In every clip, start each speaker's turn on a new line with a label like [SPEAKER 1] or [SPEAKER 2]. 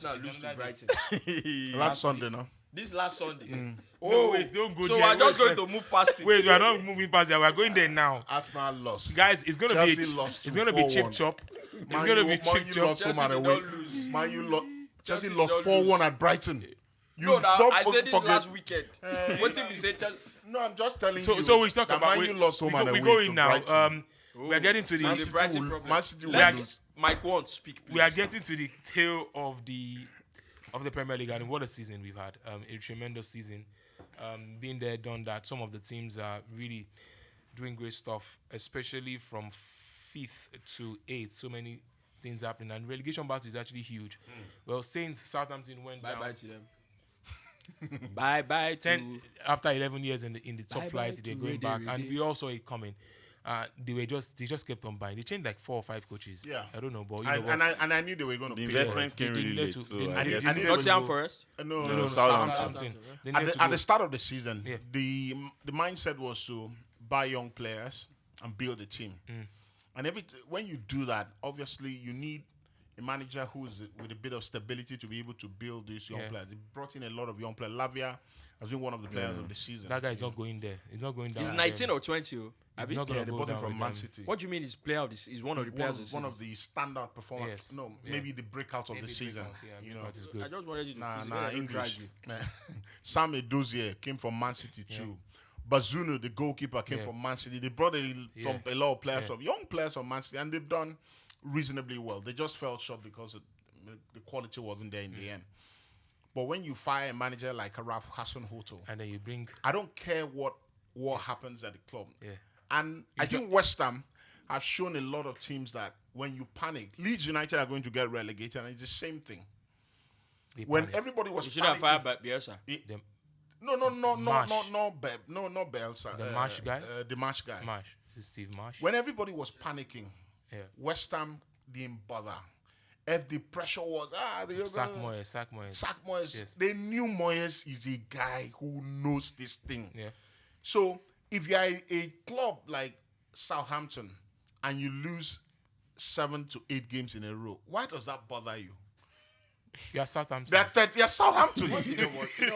[SPEAKER 1] Arsenal lose to Brighton?
[SPEAKER 2] Last Sunday, no?
[SPEAKER 1] This last Sunday.
[SPEAKER 3] No, wait, don't go
[SPEAKER 1] so
[SPEAKER 3] there.
[SPEAKER 1] we're just
[SPEAKER 3] Wait,
[SPEAKER 1] going to move past it.
[SPEAKER 3] Wait, we are not moving past it. We are going there now.
[SPEAKER 2] Arsenal lost.
[SPEAKER 3] Guys, it's going to be
[SPEAKER 2] Chelsea lost
[SPEAKER 3] it's going to be
[SPEAKER 2] 4-1.
[SPEAKER 3] chip chop. It's
[SPEAKER 2] Man
[SPEAKER 3] going to
[SPEAKER 2] U-
[SPEAKER 3] be
[SPEAKER 2] Man
[SPEAKER 3] chip
[SPEAKER 2] U
[SPEAKER 3] chop.
[SPEAKER 2] lost home
[SPEAKER 1] Chelsea
[SPEAKER 2] and
[SPEAKER 1] did
[SPEAKER 2] away.
[SPEAKER 1] not lose.
[SPEAKER 2] Man U lost. Chelsea
[SPEAKER 1] did
[SPEAKER 2] lost
[SPEAKER 1] not
[SPEAKER 2] 4-1
[SPEAKER 1] lose.
[SPEAKER 2] at Brighton.
[SPEAKER 1] No, now,
[SPEAKER 2] don't
[SPEAKER 1] I said this
[SPEAKER 2] forget.
[SPEAKER 1] last weekend. What team is it?
[SPEAKER 2] No, I'm just telling
[SPEAKER 3] So,
[SPEAKER 2] you.
[SPEAKER 3] so we talk
[SPEAKER 2] that
[SPEAKER 3] about
[SPEAKER 2] Man U lost home and
[SPEAKER 3] we
[SPEAKER 2] away
[SPEAKER 3] go
[SPEAKER 2] to
[SPEAKER 3] in now.
[SPEAKER 2] Brighton.
[SPEAKER 3] We're getting to
[SPEAKER 2] Man
[SPEAKER 3] the
[SPEAKER 2] City
[SPEAKER 1] Brighton
[SPEAKER 2] will-
[SPEAKER 1] problem.
[SPEAKER 2] Man City will
[SPEAKER 1] Let's
[SPEAKER 2] lose.
[SPEAKER 1] Mike won't speak, please.
[SPEAKER 3] we are getting to the tail of the Premier League, and what a season we've had. A tremendous season. Been there, done that. Some of the teams are really doing great stuff, especially from 5th to 8th. So many things happening, and relegation battle is actually huge. Well, Saints, Southampton went down.
[SPEAKER 1] Bye-bye to them. Bye-bye to...
[SPEAKER 3] After 11 years in the top
[SPEAKER 1] Bye-bye
[SPEAKER 3] flight,
[SPEAKER 1] to
[SPEAKER 3] they're going
[SPEAKER 1] Rede,
[SPEAKER 3] back, and
[SPEAKER 1] Rede.
[SPEAKER 3] we all saw it coming. They just kept on buying. They changed like 4 or 5 coaches.
[SPEAKER 2] Yeah.
[SPEAKER 3] I don't know, but you know what?
[SPEAKER 2] And I knew they were going to
[SPEAKER 4] The
[SPEAKER 2] pay.
[SPEAKER 4] investment
[SPEAKER 3] They
[SPEAKER 4] came
[SPEAKER 3] didn't
[SPEAKER 4] really
[SPEAKER 3] let
[SPEAKER 4] late,
[SPEAKER 3] to-
[SPEAKER 4] so
[SPEAKER 3] they-
[SPEAKER 4] I
[SPEAKER 3] they-
[SPEAKER 4] guess
[SPEAKER 3] they- they-
[SPEAKER 1] Nottingham
[SPEAKER 3] go-
[SPEAKER 1] Forest?
[SPEAKER 2] No,
[SPEAKER 3] No,
[SPEAKER 4] Southampton.
[SPEAKER 3] Southampton. They
[SPEAKER 2] At
[SPEAKER 3] need to
[SPEAKER 2] the
[SPEAKER 3] go.
[SPEAKER 2] start of the season,
[SPEAKER 3] Yeah.
[SPEAKER 2] the mindset was to buy young players and build a team. And when you do that, obviously you need a manager who's with a bit of stability to be able to build these young players. He brought in a lot of young players. Lavia has been one of the players of the season.
[SPEAKER 3] That guy is not going there. He's not going down.
[SPEAKER 1] He's
[SPEAKER 3] again.
[SPEAKER 1] 19 or 20. Oh. I mean,
[SPEAKER 3] not
[SPEAKER 2] Yeah,
[SPEAKER 3] gonna
[SPEAKER 2] they
[SPEAKER 3] go
[SPEAKER 2] bought him
[SPEAKER 3] down
[SPEAKER 2] from
[SPEAKER 3] with
[SPEAKER 2] Man
[SPEAKER 3] them.
[SPEAKER 2] City.
[SPEAKER 1] what do you mean he's player of this? He's one of the players of the
[SPEAKER 2] One
[SPEAKER 1] season.
[SPEAKER 2] of the standout performers.
[SPEAKER 1] Yes.
[SPEAKER 2] No,
[SPEAKER 3] Yeah.
[SPEAKER 2] maybe the breakout of the season.
[SPEAKER 3] Yeah,
[SPEAKER 2] You know,
[SPEAKER 3] that is good.
[SPEAKER 1] I just wanted you to
[SPEAKER 2] Nah,
[SPEAKER 1] feel
[SPEAKER 2] nah,
[SPEAKER 1] it. Don't drag
[SPEAKER 2] English.
[SPEAKER 1] you.
[SPEAKER 2] Sam Edozie came from Man City too. Bazunu, the goalkeeper, came from Man City. They brought a lot of players from young players from Man City, and they've done reasonably well. They just fell short because the quality wasn't there in the end. But when you fire a manager like Ralph Hasenhuttl,
[SPEAKER 3] And then you bring
[SPEAKER 2] I don't care what happens at the club.
[SPEAKER 3] Yeah.
[SPEAKER 2] And I think West Ham have shown a lot of teams that when you panic, Leeds United are going to get relegated, and it's the same thing.
[SPEAKER 3] they
[SPEAKER 2] When
[SPEAKER 3] panic.
[SPEAKER 2] everybody was
[SPEAKER 1] You should have
[SPEAKER 2] panicking-
[SPEAKER 1] fired by Bielsa.
[SPEAKER 3] Them-
[SPEAKER 2] No,
[SPEAKER 3] Marsh.
[SPEAKER 2] not Bielsa.
[SPEAKER 3] The Marsh guy?
[SPEAKER 2] The Marsh guy.
[SPEAKER 3] Marsh, Steve Marsh.
[SPEAKER 2] When everybody was panicking,
[SPEAKER 3] Yeah.
[SPEAKER 2] West Ham didn't bother. If the pressure was
[SPEAKER 3] Sack Moyes.
[SPEAKER 2] Sack Moyes,
[SPEAKER 3] Yes.
[SPEAKER 2] they knew Moyes is a guy who knows this thing.
[SPEAKER 3] Yeah.
[SPEAKER 2] So if you're a club like Southampton and you lose 7 to 8 games in a row, why does that bother you?
[SPEAKER 3] You are Southampton.
[SPEAKER 2] You're Southampton.
[SPEAKER 1] I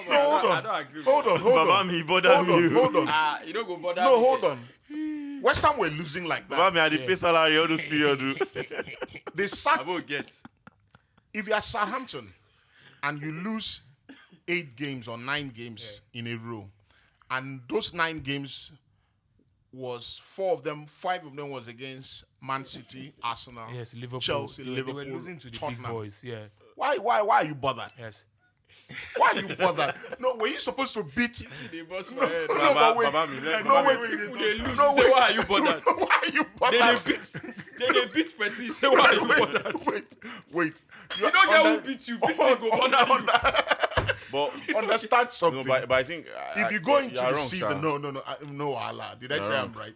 [SPEAKER 2] No,
[SPEAKER 1] don't agree.
[SPEAKER 2] hold on.
[SPEAKER 4] Baba me, bother you.
[SPEAKER 2] Hold on.
[SPEAKER 1] You don't go bother
[SPEAKER 2] No,
[SPEAKER 1] me.
[SPEAKER 2] hold on. West Ham were losing like that.
[SPEAKER 4] Baba me, I dey pay salary all those period.
[SPEAKER 2] They
[SPEAKER 1] I
[SPEAKER 2] sacked.
[SPEAKER 1] will get.
[SPEAKER 2] If you're Southampton and you lose 8 games or 9 games in a row, and those 9 games was 5 of them was against Man City, Arsenal,
[SPEAKER 3] Yes, Liverpool.
[SPEAKER 2] Chelsea,
[SPEAKER 3] they
[SPEAKER 2] Liverpool,
[SPEAKER 3] were losing to the
[SPEAKER 2] Tottenham.
[SPEAKER 3] big boys. Yeah.
[SPEAKER 2] Why are you bothered?
[SPEAKER 3] Yes.
[SPEAKER 2] Why are you bothered? No, were you supposed to beat?
[SPEAKER 1] They bust my head.
[SPEAKER 2] No, wait.
[SPEAKER 4] Baba me, let-
[SPEAKER 2] No,
[SPEAKER 4] Baba
[SPEAKER 2] wait.
[SPEAKER 4] me.
[SPEAKER 1] People they lose.
[SPEAKER 2] No,
[SPEAKER 1] You say,
[SPEAKER 2] wait.
[SPEAKER 1] why are you bothered?
[SPEAKER 2] Why are you
[SPEAKER 1] They
[SPEAKER 2] bothered?
[SPEAKER 1] beat Percy. You say, why are you bothered?
[SPEAKER 2] Wait.
[SPEAKER 1] You don't get who beat you. Beat you go bother you.
[SPEAKER 4] But
[SPEAKER 2] Understand something.
[SPEAKER 4] no, but I think
[SPEAKER 2] If you go into
[SPEAKER 4] you're
[SPEAKER 2] the
[SPEAKER 4] wrong,
[SPEAKER 2] season,
[SPEAKER 4] sir.
[SPEAKER 2] no, Allah. Did I
[SPEAKER 4] You're
[SPEAKER 2] say
[SPEAKER 4] wrong.
[SPEAKER 2] I'm right?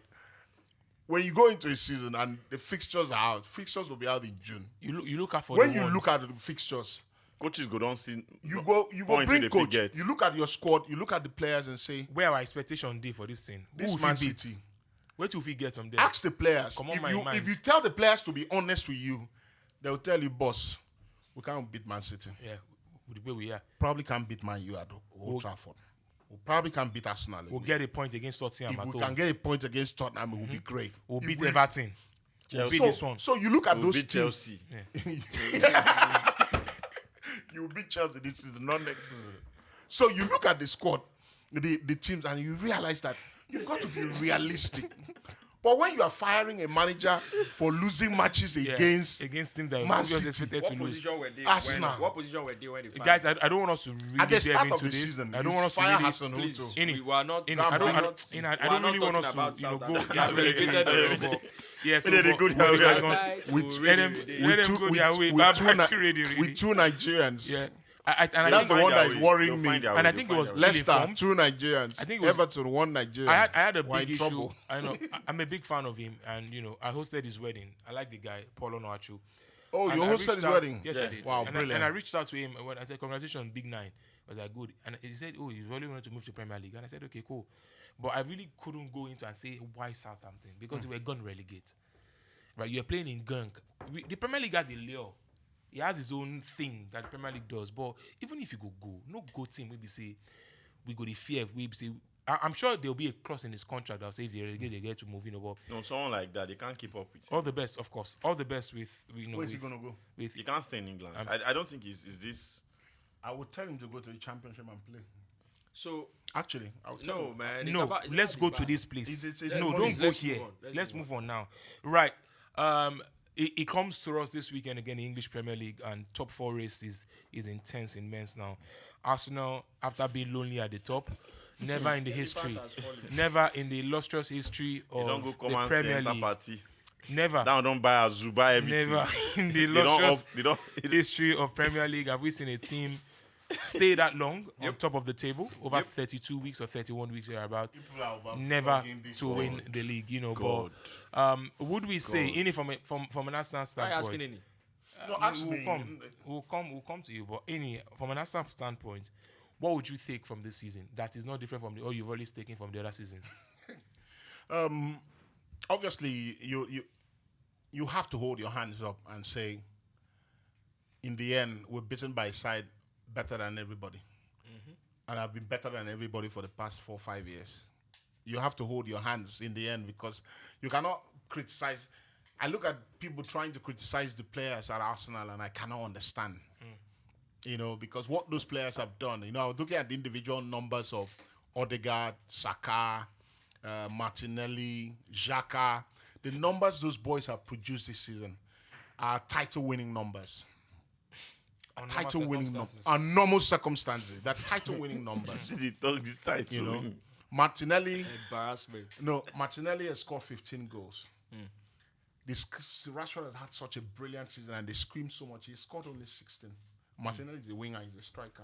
[SPEAKER 2] When you go into a season and the fixtures are out, fixtures will be out in June.
[SPEAKER 3] You look out for
[SPEAKER 2] When
[SPEAKER 3] the
[SPEAKER 2] you
[SPEAKER 3] ones.
[SPEAKER 2] look at the fixtures,
[SPEAKER 4] coaches go don't see.
[SPEAKER 2] you go
[SPEAKER 4] point
[SPEAKER 2] bring
[SPEAKER 4] to the
[SPEAKER 2] coach.
[SPEAKER 4] figures.
[SPEAKER 2] You look at your squad. You look at the players and say,
[SPEAKER 3] where our expectation day for this thing.
[SPEAKER 2] "This
[SPEAKER 3] Who will
[SPEAKER 2] Man
[SPEAKER 3] we beat?
[SPEAKER 2] City."
[SPEAKER 3] Where do we get from there?
[SPEAKER 2] Ask the players.
[SPEAKER 3] Come on, my mind.
[SPEAKER 2] If you tell the players to be honest with you, they'll tell you, "Boss, we can't beat Man City.
[SPEAKER 3] Yeah, with the way we are.
[SPEAKER 2] Probably can't beat Man U at Old Trafford. We probably can't beat Arsenal.
[SPEAKER 3] We'll get a point against Tottenham
[SPEAKER 2] If
[SPEAKER 3] at
[SPEAKER 2] we
[SPEAKER 3] home.
[SPEAKER 2] can get a point against Tottenham, it will be great.
[SPEAKER 3] We'll
[SPEAKER 2] It
[SPEAKER 3] beat
[SPEAKER 2] will-
[SPEAKER 3] Everton. We'll beat
[SPEAKER 2] So,
[SPEAKER 3] this one.
[SPEAKER 2] so you look at
[SPEAKER 4] We'll
[SPEAKER 2] those
[SPEAKER 4] beat
[SPEAKER 2] teams.
[SPEAKER 4] Chelsea.
[SPEAKER 2] You will beat Chelsea this season, not next season. So you look at the squad, the teams, and you realize that you've got to be realistic. But when you are firing a manager for losing matches
[SPEAKER 3] Yeah,
[SPEAKER 2] against
[SPEAKER 3] teams that
[SPEAKER 2] Man
[SPEAKER 3] we just
[SPEAKER 2] City.
[SPEAKER 3] expected
[SPEAKER 1] What
[SPEAKER 3] to lose.
[SPEAKER 1] position were they?
[SPEAKER 2] Arsenal.
[SPEAKER 1] What position were they when they fired?
[SPEAKER 3] Guys, I don't want us to really
[SPEAKER 2] at the
[SPEAKER 3] delve
[SPEAKER 2] start
[SPEAKER 3] into
[SPEAKER 2] of the
[SPEAKER 3] this.
[SPEAKER 2] season,
[SPEAKER 3] I don't
[SPEAKER 2] you
[SPEAKER 3] want us to
[SPEAKER 2] fire
[SPEAKER 3] really.
[SPEAKER 2] Hassan
[SPEAKER 1] Please,
[SPEAKER 2] Hoto.
[SPEAKER 3] Any-
[SPEAKER 1] we are not.
[SPEAKER 3] I
[SPEAKER 1] we
[SPEAKER 3] don't
[SPEAKER 1] are not-
[SPEAKER 3] really
[SPEAKER 1] we
[SPEAKER 3] want
[SPEAKER 1] are
[SPEAKER 3] us
[SPEAKER 1] not
[SPEAKER 3] to,
[SPEAKER 1] talking
[SPEAKER 3] go
[SPEAKER 1] about
[SPEAKER 3] into
[SPEAKER 1] Southampton.
[SPEAKER 3] relegated. Yes,
[SPEAKER 4] They dey go their way.
[SPEAKER 2] With
[SPEAKER 3] let them go their way. Back to really.
[SPEAKER 2] with 2 Nigerians.
[SPEAKER 3] Yeah, and I
[SPEAKER 2] That's the
[SPEAKER 3] think
[SPEAKER 2] one that is worrying me.
[SPEAKER 3] And I think it was
[SPEAKER 2] Leicester,
[SPEAKER 3] ill-informed.
[SPEAKER 2] 2 Nigerians.
[SPEAKER 3] I think it was-
[SPEAKER 2] Everton, 1 Nigerian.
[SPEAKER 3] I had a
[SPEAKER 2] We're
[SPEAKER 3] big
[SPEAKER 2] in
[SPEAKER 3] issue.
[SPEAKER 2] trouble.
[SPEAKER 3] I know. I'm a big fan of him, and I hosted his wedding. I like the guy, Paul Onuachu.
[SPEAKER 2] Oh,
[SPEAKER 3] And
[SPEAKER 2] you
[SPEAKER 3] I
[SPEAKER 2] hosted
[SPEAKER 3] reached
[SPEAKER 2] his
[SPEAKER 3] out-
[SPEAKER 2] wedding?
[SPEAKER 3] Yes, I did.
[SPEAKER 2] Wow,
[SPEAKER 3] and
[SPEAKER 2] brilliant.
[SPEAKER 3] I reached out to him when I said, "Congratulations, Big 9." I was like, "Good." And he said, "Oh, he's really wanted to move to Premier League." And I said, "Okay, cool." But I really couldn't go into and say why Southampton because they were gun relegate. Right, you're playing in Gunk. The Premier League has a lure. he has his own thing that the Premier League does. But even if you go, no go team, maybe say we go the fear. We say I'm sure there'll be a clause in his contract that'll say if they get to move, But
[SPEAKER 4] No, someone like that, they can't keep up with.
[SPEAKER 3] all the best, of course. All the best with
[SPEAKER 2] Where is he gonna go?
[SPEAKER 3] With
[SPEAKER 4] He can't stay in England. I don't think is this.
[SPEAKER 2] I would tell him to go to the championship and play.
[SPEAKER 1] So
[SPEAKER 2] Actually, I would tell
[SPEAKER 1] no,
[SPEAKER 2] him.
[SPEAKER 1] man.
[SPEAKER 3] no, let's go to this place.
[SPEAKER 2] It's
[SPEAKER 3] No,
[SPEAKER 2] money.
[SPEAKER 3] don't go
[SPEAKER 1] Let's
[SPEAKER 3] here.
[SPEAKER 1] move on.
[SPEAKER 3] Let's move on now. Right. It comes to us this weekend again, the English Premier League, and top 4 race is intense in men's now. Arsenal, after being lonely at the top, never in the history, never in the illustrious history
[SPEAKER 4] They don't go
[SPEAKER 3] of
[SPEAKER 4] come
[SPEAKER 3] the
[SPEAKER 4] and
[SPEAKER 3] Premier
[SPEAKER 4] enter
[SPEAKER 3] League,
[SPEAKER 4] party.
[SPEAKER 3] never,
[SPEAKER 4] Now don't buy a zoo, buy everything.
[SPEAKER 3] never in the
[SPEAKER 4] They don't.
[SPEAKER 3] illustrious
[SPEAKER 4] They don't.
[SPEAKER 3] history of Premier League have we seen a team stay that long on top of the table over 32 weeks or 31 weeks thereabout,
[SPEAKER 2] People are over
[SPEAKER 3] never
[SPEAKER 2] flogging this
[SPEAKER 3] to
[SPEAKER 2] world.
[SPEAKER 3] win the league,
[SPEAKER 4] God.
[SPEAKER 3] But would we say, in it from an Arsenal
[SPEAKER 1] Why are you asking
[SPEAKER 3] standpoint,
[SPEAKER 1] any?
[SPEAKER 2] No, ask me.
[SPEAKER 3] we'll come to you, but from an Arsenal standpoint, what would you take from this season that is not different from all you've always taken from the other seasons?
[SPEAKER 2] Obviously, you have to hold your hands up and say, in the end, we're beaten by a side better than everybody. And I've been better than everybody for the past 4 or 5 years. You have to hold your hands in the end because you cannot criticize. I look at people trying to criticize the players at Arsenal and I cannot understand. Because what those players have done. I was looking at the individual numbers of Odegaard, Saka, Martinelli, Xhaka. The numbers those boys have produced this season are title-winning numbers. Title-winning numbers. Are normal circumstances. They're title-winning numbers.
[SPEAKER 4] Did he talk this title?
[SPEAKER 2] Martinelli.
[SPEAKER 1] Embarrassment.
[SPEAKER 2] No, Martinelli has scored 15 goals. Rashford has had such a brilliant season and they scream so much. He scored only 16. Martinelli is a winger, he's a striker.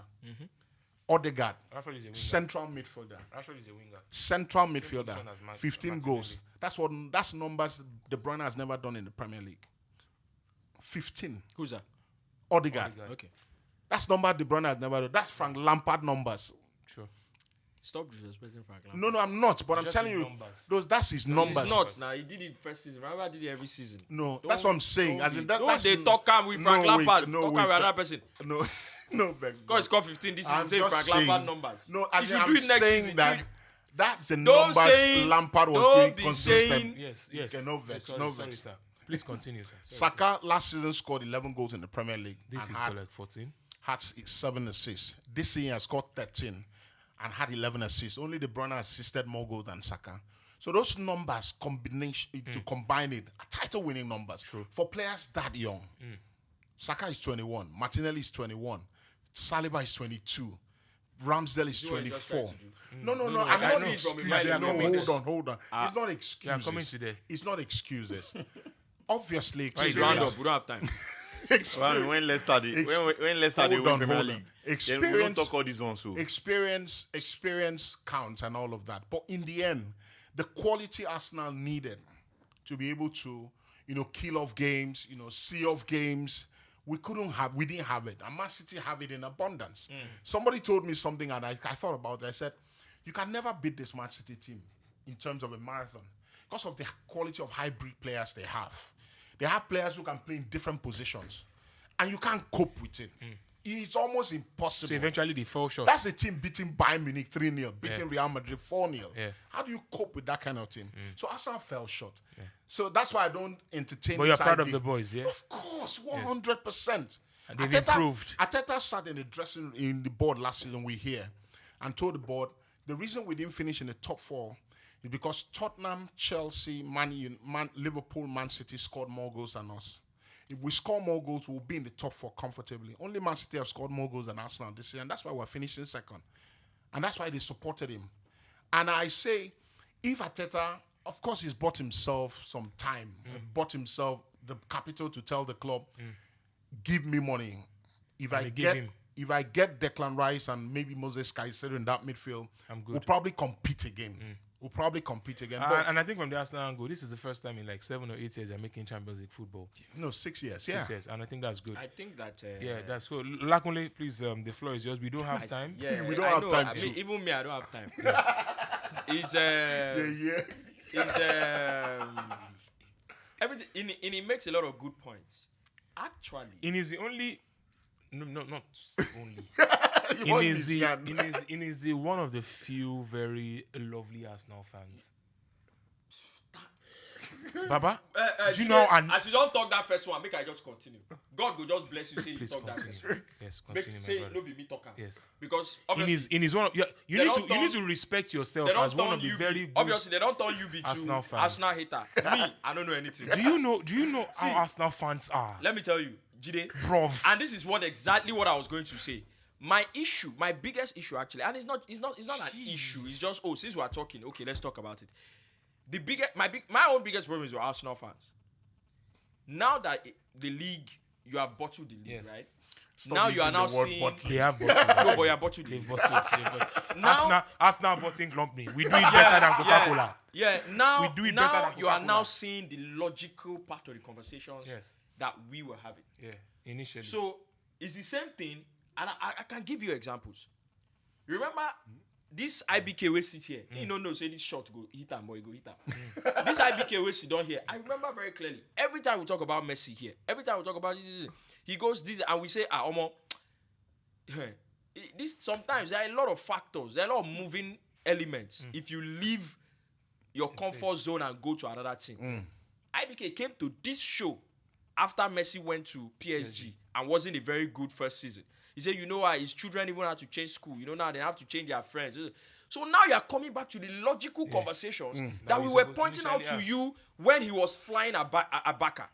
[SPEAKER 2] Odegaard,
[SPEAKER 3] Rashford is a winger.
[SPEAKER 2] central midfielder.
[SPEAKER 3] Rashford is a winger.
[SPEAKER 2] Central midfielder,
[SPEAKER 3] position as
[SPEAKER 2] 15
[SPEAKER 3] Martinelli.
[SPEAKER 2] goals. That's numbers De Bruyne has never done in the Premier League. 15.
[SPEAKER 1] Who's that?
[SPEAKER 2] Odegaard.
[SPEAKER 1] Okay.
[SPEAKER 2] That's number De Bruyne has never done. That's Frank Lampard numbers.
[SPEAKER 3] Sure.
[SPEAKER 1] Stop disrespecting Frank Lampard.
[SPEAKER 2] No, I'm not. But I'm
[SPEAKER 3] Just
[SPEAKER 2] telling
[SPEAKER 3] his
[SPEAKER 2] you,
[SPEAKER 3] numbers.
[SPEAKER 2] that's his numbers.
[SPEAKER 1] He's not now. He did it first season. Remember, I did it every season.
[SPEAKER 2] No, that's what I'm saying. As in that,
[SPEAKER 1] Don't
[SPEAKER 2] that's
[SPEAKER 1] they talk calm with Frank
[SPEAKER 2] no, wait,
[SPEAKER 1] Lampard.
[SPEAKER 2] no,
[SPEAKER 1] Talk
[SPEAKER 2] wait,
[SPEAKER 1] calm with
[SPEAKER 2] that-
[SPEAKER 1] another person.
[SPEAKER 2] No, no, Vex.
[SPEAKER 1] God, he scored 15 this season.
[SPEAKER 2] I'm
[SPEAKER 1] Say
[SPEAKER 2] just
[SPEAKER 1] Frank
[SPEAKER 2] saying-
[SPEAKER 1] Lampard numbers.
[SPEAKER 2] No,
[SPEAKER 1] If
[SPEAKER 2] as
[SPEAKER 1] you
[SPEAKER 2] in,
[SPEAKER 1] do
[SPEAKER 2] I'm
[SPEAKER 1] it next
[SPEAKER 2] saying
[SPEAKER 1] season,
[SPEAKER 2] that
[SPEAKER 1] do it-
[SPEAKER 2] that's the
[SPEAKER 1] Don't
[SPEAKER 2] numbers
[SPEAKER 1] say-
[SPEAKER 2] Lampard was
[SPEAKER 1] don't
[SPEAKER 2] doing
[SPEAKER 1] be
[SPEAKER 2] consistent.
[SPEAKER 1] saying-
[SPEAKER 3] Yes.
[SPEAKER 2] Okay, no vex,
[SPEAKER 3] Sorry,
[SPEAKER 2] no
[SPEAKER 3] sorry,
[SPEAKER 2] vex.
[SPEAKER 3] sir. Please continue, sir. Sorry.
[SPEAKER 2] Saka last season scored 11 goals in the Premier League
[SPEAKER 3] This
[SPEAKER 2] and
[SPEAKER 3] is
[SPEAKER 2] had,
[SPEAKER 3] for like 14.
[SPEAKER 2] had 7 assists. This season has scored 13 and had 11 assists. Only De Bruyne assisted more goals than Saka. So those numbers to combine it are title-winning numbers for players that young. Saka is 21, Martinelli is 21, Saliba is 22, Ramsdale is
[SPEAKER 1] what you're just
[SPEAKER 2] 24.
[SPEAKER 1] trying to do.
[SPEAKER 2] No, I'm
[SPEAKER 1] I
[SPEAKER 2] not
[SPEAKER 1] know.
[SPEAKER 2] excusing.
[SPEAKER 1] From a
[SPEAKER 2] No,
[SPEAKER 1] mind,
[SPEAKER 2] hold on. It's not excuses.
[SPEAKER 3] coming today.
[SPEAKER 2] It's not excuses. Obviously,
[SPEAKER 1] Please
[SPEAKER 3] Right,
[SPEAKER 1] round up. We don't have time.
[SPEAKER 4] Well, when Leicester they when Leicester they
[SPEAKER 2] Hold
[SPEAKER 4] win
[SPEAKER 2] on,
[SPEAKER 4] Premier
[SPEAKER 2] hold
[SPEAKER 4] League,
[SPEAKER 2] on.
[SPEAKER 4] then we don't talk all these ones. So
[SPEAKER 2] experience counts and all of that. But in the end, the quality Arsenal needed to be able to, kill off games, see off games, we didn't have it. And Man City have it in abundance. Somebody told me something and I thought about it. I said, you can never beat this Man City team in terms of a marathon because of the quality of hybrid players they have. They have players who can play in different positions and you can't cope with it. It's almost impossible.
[SPEAKER 3] So eventually they fell short.
[SPEAKER 2] That's a team beating Bayern Munich 3-0, beating Real Madrid 4-0.
[SPEAKER 3] Yeah.
[SPEAKER 2] How do you cope with that kind of team? So Arsenal fell short. So that's why I don't entertain
[SPEAKER 3] But you're
[SPEAKER 2] this
[SPEAKER 3] proud of
[SPEAKER 2] idea.
[SPEAKER 3] the boys, yeah?
[SPEAKER 2] Of course, 100%.
[SPEAKER 3] And they've improved.
[SPEAKER 2] Ateta sat in the board last season, we hear, and told the board, the reason we didn't finish in the top 4 is because Tottenham, Chelsea, Liverpool, Man City scored more goals than us. If we score more goals, we'll be in the top 4 comfortably. Only Man City have scored more goals than Arsenal this year, and that's why we're finishing second. And that's why they supported him. And I say, if Ateta, of course, he's bought himself some time, bought himself the capital to tell the club, give me money. If
[SPEAKER 3] And
[SPEAKER 2] I
[SPEAKER 3] they give him.
[SPEAKER 2] if I get Declan Rice and maybe Moses Caicedo in that midfield,
[SPEAKER 3] I'm good.
[SPEAKER 2] we'll probably compete again. We'll probably compete again. But
[SPEAKER 3] And I think from the Arsenal angle, this is the first time in like 7 or 8 years they're making Champions League football.
[SPEAKER 2] no, 6 years.
[SPEAKER 3] 6 years. And I think that's good.
[SPEAKER 1] I think that.
[SPEAKER 3] Yeah, that's good. Lakunle, please, the floor is yours. We don't have time.
[SPEAKER 1] Yeah,
[SPEAKER 2] We don't
[SPEAKER 1] I
[SPEAKER 2] have
[SPEAKER 1] know.
[SPEAKER 2] time
[SPEAKER 1] I
[SPEAKER 2] to.
[SPEAKER 1] mean, even me, I don't have time. It's
[SPEAKER 2] Yeah.
[SPEAKER 1] everything. And it makes a lot of good points.
[SPEAKER 5] Actually,
[SPEAKER 3] is the only. No, not only.
[SPEAKER 2] He won his hand.
[SPEAKER 3] In is the one of the few very lovely Arsenal fans. Baba, do you know? And
[SPEAKER 5] as you don't talk that first one, make I just continue. God will just bless you. Say you
[SPEAKER 3] please
[SPEAKER 5] talk that
[SPEAKER 3] continue.
[SPEAKER 5] first one.
[SPEAKER 3] Yes,
[SPEAKER 5] Make
[SPEAKER 3] continue, my
[SPEAKER 5] say
[SPEAKER 3] brother.
[SPEAKER 5] no be me talking.
[SPEAKER 3] Yes.
[SPEAKER 5] Because
[SPEAKER 3] In
[SPEAKER 5] obviously
[SPEAKER 3] his one of you
[SPEAKER 5] They
[SPEAKER 3] need to
[SPEAKER 5] don't
[SPEAKER 3] you need
[SPEAKER 5] turn-
[SPEAKER 3] to respect yourself
[SPEAKER 5] they don't
[SPEAKER 3] as one
[SPEAKER 5] turn
[SPEAKER 3] of the
[SPEAKER 5] you
[SPEAKER 3] very
[SPEAKER 5] be,
[SPEAKER 3] good.
[SPEAKER 5] obviously they don't turn you be
[SPEAKER 3] Arsenal
[SPEAKER 5] to
[SPEAKER 3] fans.
[SPEAKER 5] Arsenal hater. Me, I don't know anything.
[SPEAKER 3] Do you know how Arsenal fans are,
[SPEAKER 5] Let me tell you, Jide.
[SPEAKER 3] bruv?
[SPEAKER 5] And this is exactly what I was going to say. My biggest issue actually, and it's not an issue. It's just since we are talking, okay, let's talk about it. My own biggest problem is with Arsenal fans. Now that the league, you have bottled the league,
[SPEAKER 3] Yes.
[SPEAKER 5] right?
[SPEAKER 2] Stop
[SPEAKER 5] now you are
[SPEAKER 2] using
[SPEAKER 5] now
[SPEAKER 2] the word
[SPEAKER 5] seeing.
[SPEAKER 2] bottle.
[SPEAKER 3] They have bottled.
[SPEAKER 5] No, but you are bottled the
[SPEAKER 3] They've
[SPEAKER 5] league.
[SPEAKER 3] bottled.
[SPEAKER 5] Now-
[SPEAKER 3] Arsenal bottling company. We do it better than Coca-Cola.
[SPEAKER 5] Yeah, now,
[SPEAKER 3] We do it better
[SPEAKER 5] now
[SPEAKER 3] than
[SPEAKER 5] you are
[SPEAKER 3] Coca-Cola.
[SPEAKER 5] now seeing the logical part of the conversations
[SPEAKER 3] Yes.
[SPEAKER 5] that we were having.
[SPEAKER 3] Yeah, initially.
[SPEAKER 5] So it's the same thing, and I can give you examples. You remember this IBK we sit here? You don't know, say this shot go hit him, boy, go hit him. This IBK we sit down here. I remember very clearly. Every time we talk about Messi here, every time we talk about this, he goes this, and we say, Omo. This sometimes there are a lot of factors, there are a lot of moving elements. If you leave your comfort zone and go to another team, IBK came to this show after Messi went to PSG and wasn't a very good first season. He said, you know what, his children even have to change school. You know, now they have to change their friends. So now you are coming back to the logical conversations that we were pointing out to you when he was flying at Baka.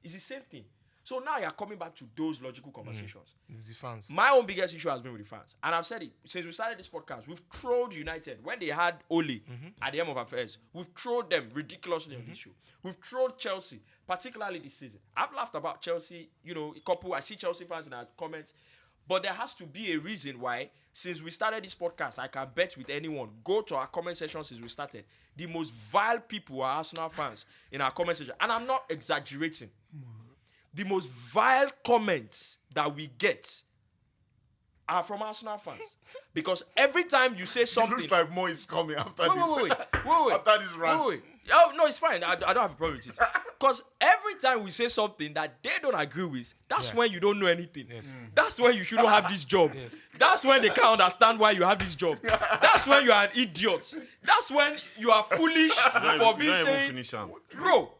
[SPEAKER 5] It's the same thing. So now you are coming back to those logical conversations.
[SPEAKER 3] It's the fans.
[SPEAKER 5] My own biggest issue has been with the fans. And I've said it since we started this podcast. We've trolled United. When they had Ole at the end of affairs, we've trolled them ridiculously on this show. We've trolled Chelsea, particularly this season. I've laughed about Chelsea, I see Chelsea fans in our comments. But there has to be a reason why, since we started this podcast, I can bet with anyone, go to our comment section since we started. The most vile people are Arsenal fans in our comment section. And I'm not exaggerating. The most vile comments that we get are from Arsenal fans. Because every time you say
[SPEAKER 2] It
[SPEAKER 5] something...
[SPEAKER 2] looks like more is coming after this.
[SPEAKER 5] Wait.
[SPEAKER 2] After this rant.
[SPEAKER 5] Wait. Oh, no, it's fine. I don't have a problem with it. Because every time we say something that they don't agree with, that's when you don't know anything.
[SPEAKER 3] Yes.
[SPEAKER 5] That's when you shouldn't have this job.
[SPEAKER 3] Yes.
[SPEAKER 5] That's when they can't understand why you have this job. That's when you are an idiot. That's when you are foolish for being saying...
[SPEAKER 4] Finish him.
[SPEAKER 5] Bro,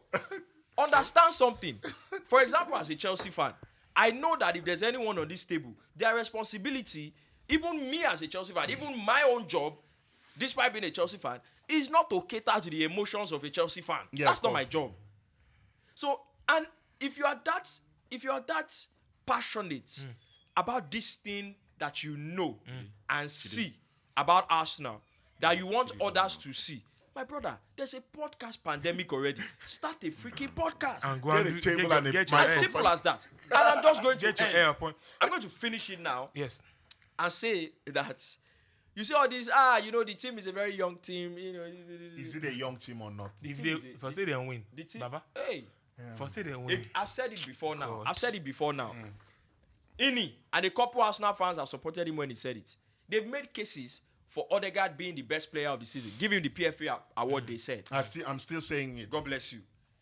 [SPEAKER 5] understand something. For example, as a Chelsea fan, I know that if there's anyone on this table, their responsibility, even me as a Chelsea fan, even my own job, despite being a Chelsea fan, is not to cater to the emotions of a Chelsea fan.
[SPEAKER 2] Yeah,
[SPEAKER 5] That's
[SPEAKER 2] of
[SPEAKER 5] not
[SPEAKER 2] course.
[SPEAKER 5] my job. So, and if you are that passionate about this thing that you know and see about Arsenal, that you want others to see, my brother, there's a podcast pandemic already. Start a freaking podcast.
[SPEAKER 3] And go
[SPEAKER 2] Get
[SPEAKER 3] and
[SPEAKER 2] a table and a
[SPEAKER 3] get
[SPEAKER 5] As
[SPEAKER 3] your
[SPEAKER 5] simple as that. And I'm just going to
[SPEAKER 3] get your
[SPEAKER 5] end.
[SPEAKER 3] air point.
[SPEAKER 5] I'm going to finish it now
[SPEAKER 3] Yes.
[SPEAKER 5] and say that you see all these, the team is a very young team.
[SPEAKER 2] Is it a young team or not?
[SPEAKER 3] If
[SPEAKER 5] team is a-
[SPEAKER 3] I say they win,
[SPEAKER 5] the team,
[SPEAKER 3] Baba.
[SPEAKER 5] hey,
[SPEAKER 3] If I say they win,
[SPEAKER 5] I've said it before now.
[SPEAKER 3] God.
[SPEAKER 5] I've said it before now. Ini and a couple Arsenal fans have supported him when he said it. They've made cases for Odegaard being the best player of the season. Give him the PFA award, they said.
[SPEAKER 2] I'm still saying it.
[SPEAKER 5] God bless you.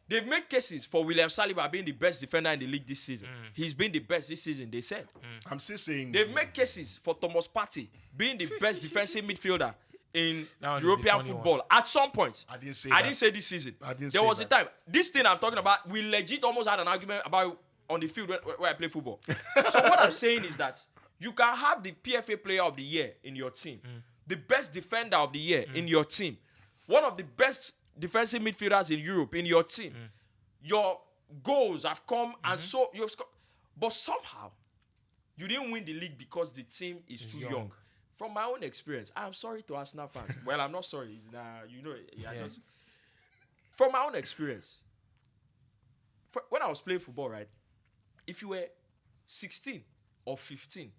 [SPEAKER 5] They've made cases for William Saliba being the best defender in the league this season. He's been the best this season, they said.
[SPEAKER 2] I'm still saying
[SPEAKER 5] They've
[SPEAKER 2] it.
[SPEAKER 5] made cases for Thomas Partey being the best defensive midfielder in
[SPEAKER 3] That one is the
[SPEAKER 5] European
[SPEAKER 3] funny
[SPEAKER 5] football at some point.
[SPEAKER 2] I didn't say
[SPEAKER 5] I
[SPEAKER 2] that.
[SPEAKER 5] didn't say this season.
[SPEAKER 2] I didn't
[SPEAKER 5] there
[SPEAKER 2] say
[SPEAKER 5] was
[SPEAKER 2] that.
[SPEAKER 5] a time. This thing I'm talking about, we legit almost had an argument about on the field where I play football. So what I'm saying is that you can have the PFA player of the year in your team, the best defender of the year in your team, one of the best defensive midfielders in Europe in your team. Your goals have come and so you've scored. But somehow, you didn't win the league because the team is too young. From my own experience, I'm sorry to Arsenal fans. Well, I'm not sorry. Just, from my own experience, when I was playing football, right, if you were 16 or 15,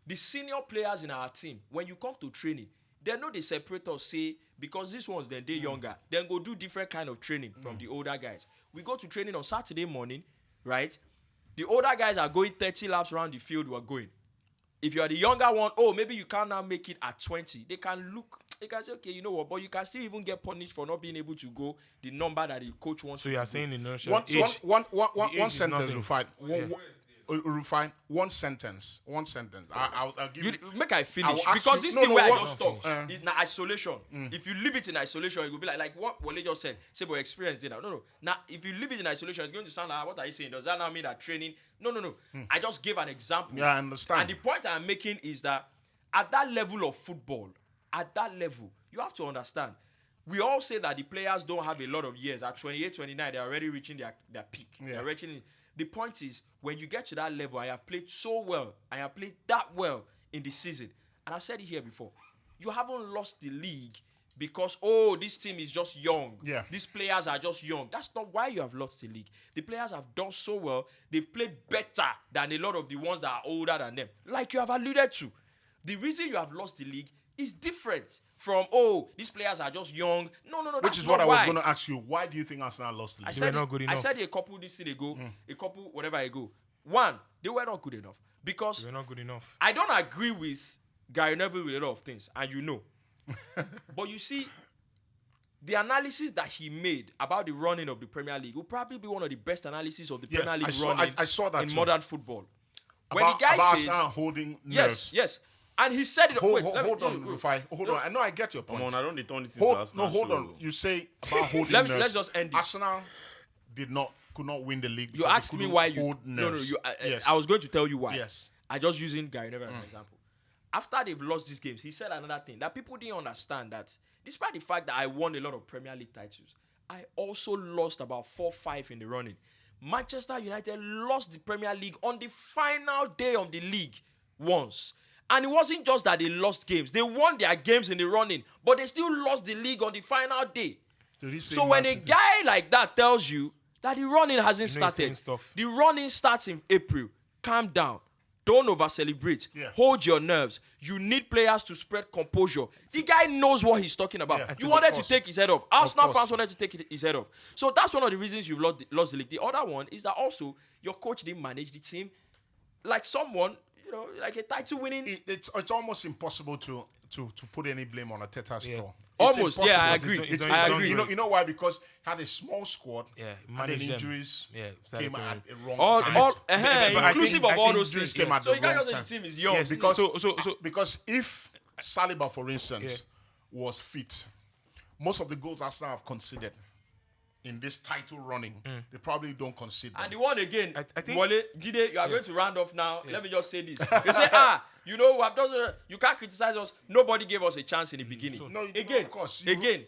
[SPEAKER 5] the senior players in our team, when you come to training, they know they separate us, say, because these ones, they're younger, then go do different kind of training from the older guys. We go to training on Saturday morning, right? The older guys are going 30 laps around the field we're going. If you are the younger one, maybe you can't now make it at 20. They can look, you can say, okay, you know what, but you can still even get punished for not being able to go the number that the coach wants.
[SPEAKER 3] So you are saying in Russia,
[SPEAKER 2] one sentence, Rufai. One sentence. I'll give you.
[SPEAKER 5] Make I finish
[SPEAKER 2] I will
[SPEAKER 5] because
[SPEAKER 2] ask
[SPEAKER 5] this
[SPEAKER 2] you-
[SPEAKER 5] thing
[SPEAKER 2] no,
[SPEAKER 5] where I
[SPEAKER 2] what-
[SPEAKER 5] just talk is in isolation. If you leave it in isolation, it will be like what Wale just said. Say, but experience did that. No. Now, if you leave it in isolation, it's going to sound like, what are you saying? Does that now mean that training? No. I just gave an example.
[SPEAKER 2] Yeah, I understand.
[SPEAKER 5] And the point I'm making is that at that level of football, you have to understand. We all say that the players don't have a lot of years. At 28, 29, they're already reaching their peak.
[SPEAKER 2] Yeah.
[SPEAKER 5] They're reaching. The point is, when you get to that level, I have played so well. I have played that well in the season. And I've said it here before. You haven't lost the league because, this team is just young.
[SPEAKER 2] Yeah.
[SPEAKER 5] These players are just young. That's not why you have lost the league. The players have done so well. They've played better than a lot of the ones that are older than them. Like you have alluded to. The reason you have lost the league is different from, these players are just young. No.
[SPEAKER 2] Which is what I was going to ask you. Why do you think Arsenal lost the league?
[SPEAKER 3] They were not good
[SPEAKER 5] I
[SPEAKER 3] enough.
[SPEAKER 5] said it a couple this thing ago, a couple whatever ago. One, they were not good enough because
[SPEAKER 3] They were not good enough.
[SPEAKER 5] I don't agree with Gary Neville with a lot of things, and you know. But you see, the analysis that he made about the running of the Premier League will probably be one of the best analyses of the Premier League running
[SPEAKER 2] I saw that
[SPEAKER 5] in
[SPEAKER 2] too.
[SPEAKER 5] modern football. When the
[SPEAKER 2] About
[SPEAKER 5] guy says,
[SPEAKER 2] Arsenal holding nerves.
[SPEAKER 5] yes, and he said it.
[SPEAKER 2] Hold
[SPEAKER 5] let me-
[SPEAKER 2] on, Rufai. Hold on. I know I get your point.
[SPEAKER 4] Come on, I don't need to turn this into Arsenal
[SPEAKER 2] hold
[SPEAKER 4] show.
[SPEAKER 2] on. You say about holding
[SPEAKER 5] Let me-
[SPEAKER 2] nerves.
[SPEAKER 5] let's just end this.
[SPEAKER 2] Arsenal could not win the league.
[SPEAKER 5] You
[SPEAKER 2] because they
[SPEAKER 5] asked me
[SPEAKER 2] couldn't
[SPEAKER 5] why you.
[SPEAKER 2] hold
[SPEAKER 5] No.
[SPEAKER 2] nerves.
[SPEAKER 5] I was going to tell you why.
[SPEAKER 2] Yes.
[SPEAKER 5] I just using Gary Neville as an example. After they've lost these games, he said another thing that people didn't understand, that despite the fact that I won a lot of Premier League titles, I also lost about 4-5 in the running. Manchester United lost the Premier League on the final day of the league once. And it wasn't just that they lost games. They won their games in the running, but they still lost the league on the final day.
[SPEAKER 2] Did he say
[SPEAKER 5] So when
[SPEAKER 2] Man
[SPEAKER 5] a
[SPEAKER 2] City?
[SPEAKER 5] guy like that tells you that the running hasn't
[SPEAKER 3] You know he's
[SPEAKER 5] started,
[SPEAKER 3] saying stuff.
[SPEAKER 5] the running starts in April. Calm down. Don't over-celebrate.
[SPEAKER 2] Yeah.
[SPEAKER 5] Hold your nerves. You need players to spread composure. The guy knows what he's talking about.
[SPEAKER 2] Yeah,
[SPEAKER 5] You
[SPEAKER 2] of
[SPEAKER 5] wanted to
[SPEAKER 2] course.
[SPEAKER 5] take his head off. Arsenal
[SPEAKER 2] course.
[SPEAKER 5] fans wanted to take his head off. So that's one of the reasons you've lost the league. The other one is that also your coach didn't manage the team like someone, like a title-winning.
[SPEAKER 2] It's almost impossible to put any blame on Arteta's store.
[SPEAKER 5] Almost,
[SPEAKER 2] It's
[SPEAKER 5] yeah, I
[SPEAKER 2] impossible.
[SPEAKER 5] agree.
[SPEAKER 2] It's
[SPEAKER 5] I
[SPEAKER 2] impossible.
[SPEAKER 5] agree.
[SPEAKER 2] You know why? Because he had a small squad.
[SPEAKER 3] Yeah,
[SPEAKER 2] and then
[SPEAKER 3] managed them.
[SPEAKER 2] injuries
[SPEAKER 3] Yeah,
[SPEAKER 2] came at a wrong
[SPEAKER 5] All,
[SPEAKER 2] time.
[SPEAKER 5] all,
[SPEAKER 3] But I
[SPEAKER 5] inclusive
[SPEAKER 3] think-
[SPEAKER 5] of all
[SPEAKER 3] I think
[SPEAKER 5] those
[SPEAKER 2] injuries
[SPEAKER 5] things.
[SPEAKER 2] came at
[SPEAKER 5] So
[SPEAKER 2] the
[SPEAKER 5] you can't
[SPEAKER 2] wrong
[SPEAKER 5] just say
[SPEAKER 2] time.
[SPEAKER 5] the team is young.
[SPEAKER 3] Yes,
[SPEAKER 2] Because because if Saliba, for instance,
[SPEAKER 3] Yeah.
[SPEAKER 2] was fit, most of the goals Arsenal have conceded in this title running, they probably don't concede them.
[SPEAKER 5] And the one again,
[SPEAKER 3] I think-
[SPEAKER 5] Wale, Jide, you are going to round off now. Let me just say this. They say, you can't criticize us. Nobody gave us a chance in the beginning.
[SPEAKER 2] No,
[SPEAKER 5] again,
[SPEAKER 2] of course.
[SPEAKER 5] Jide,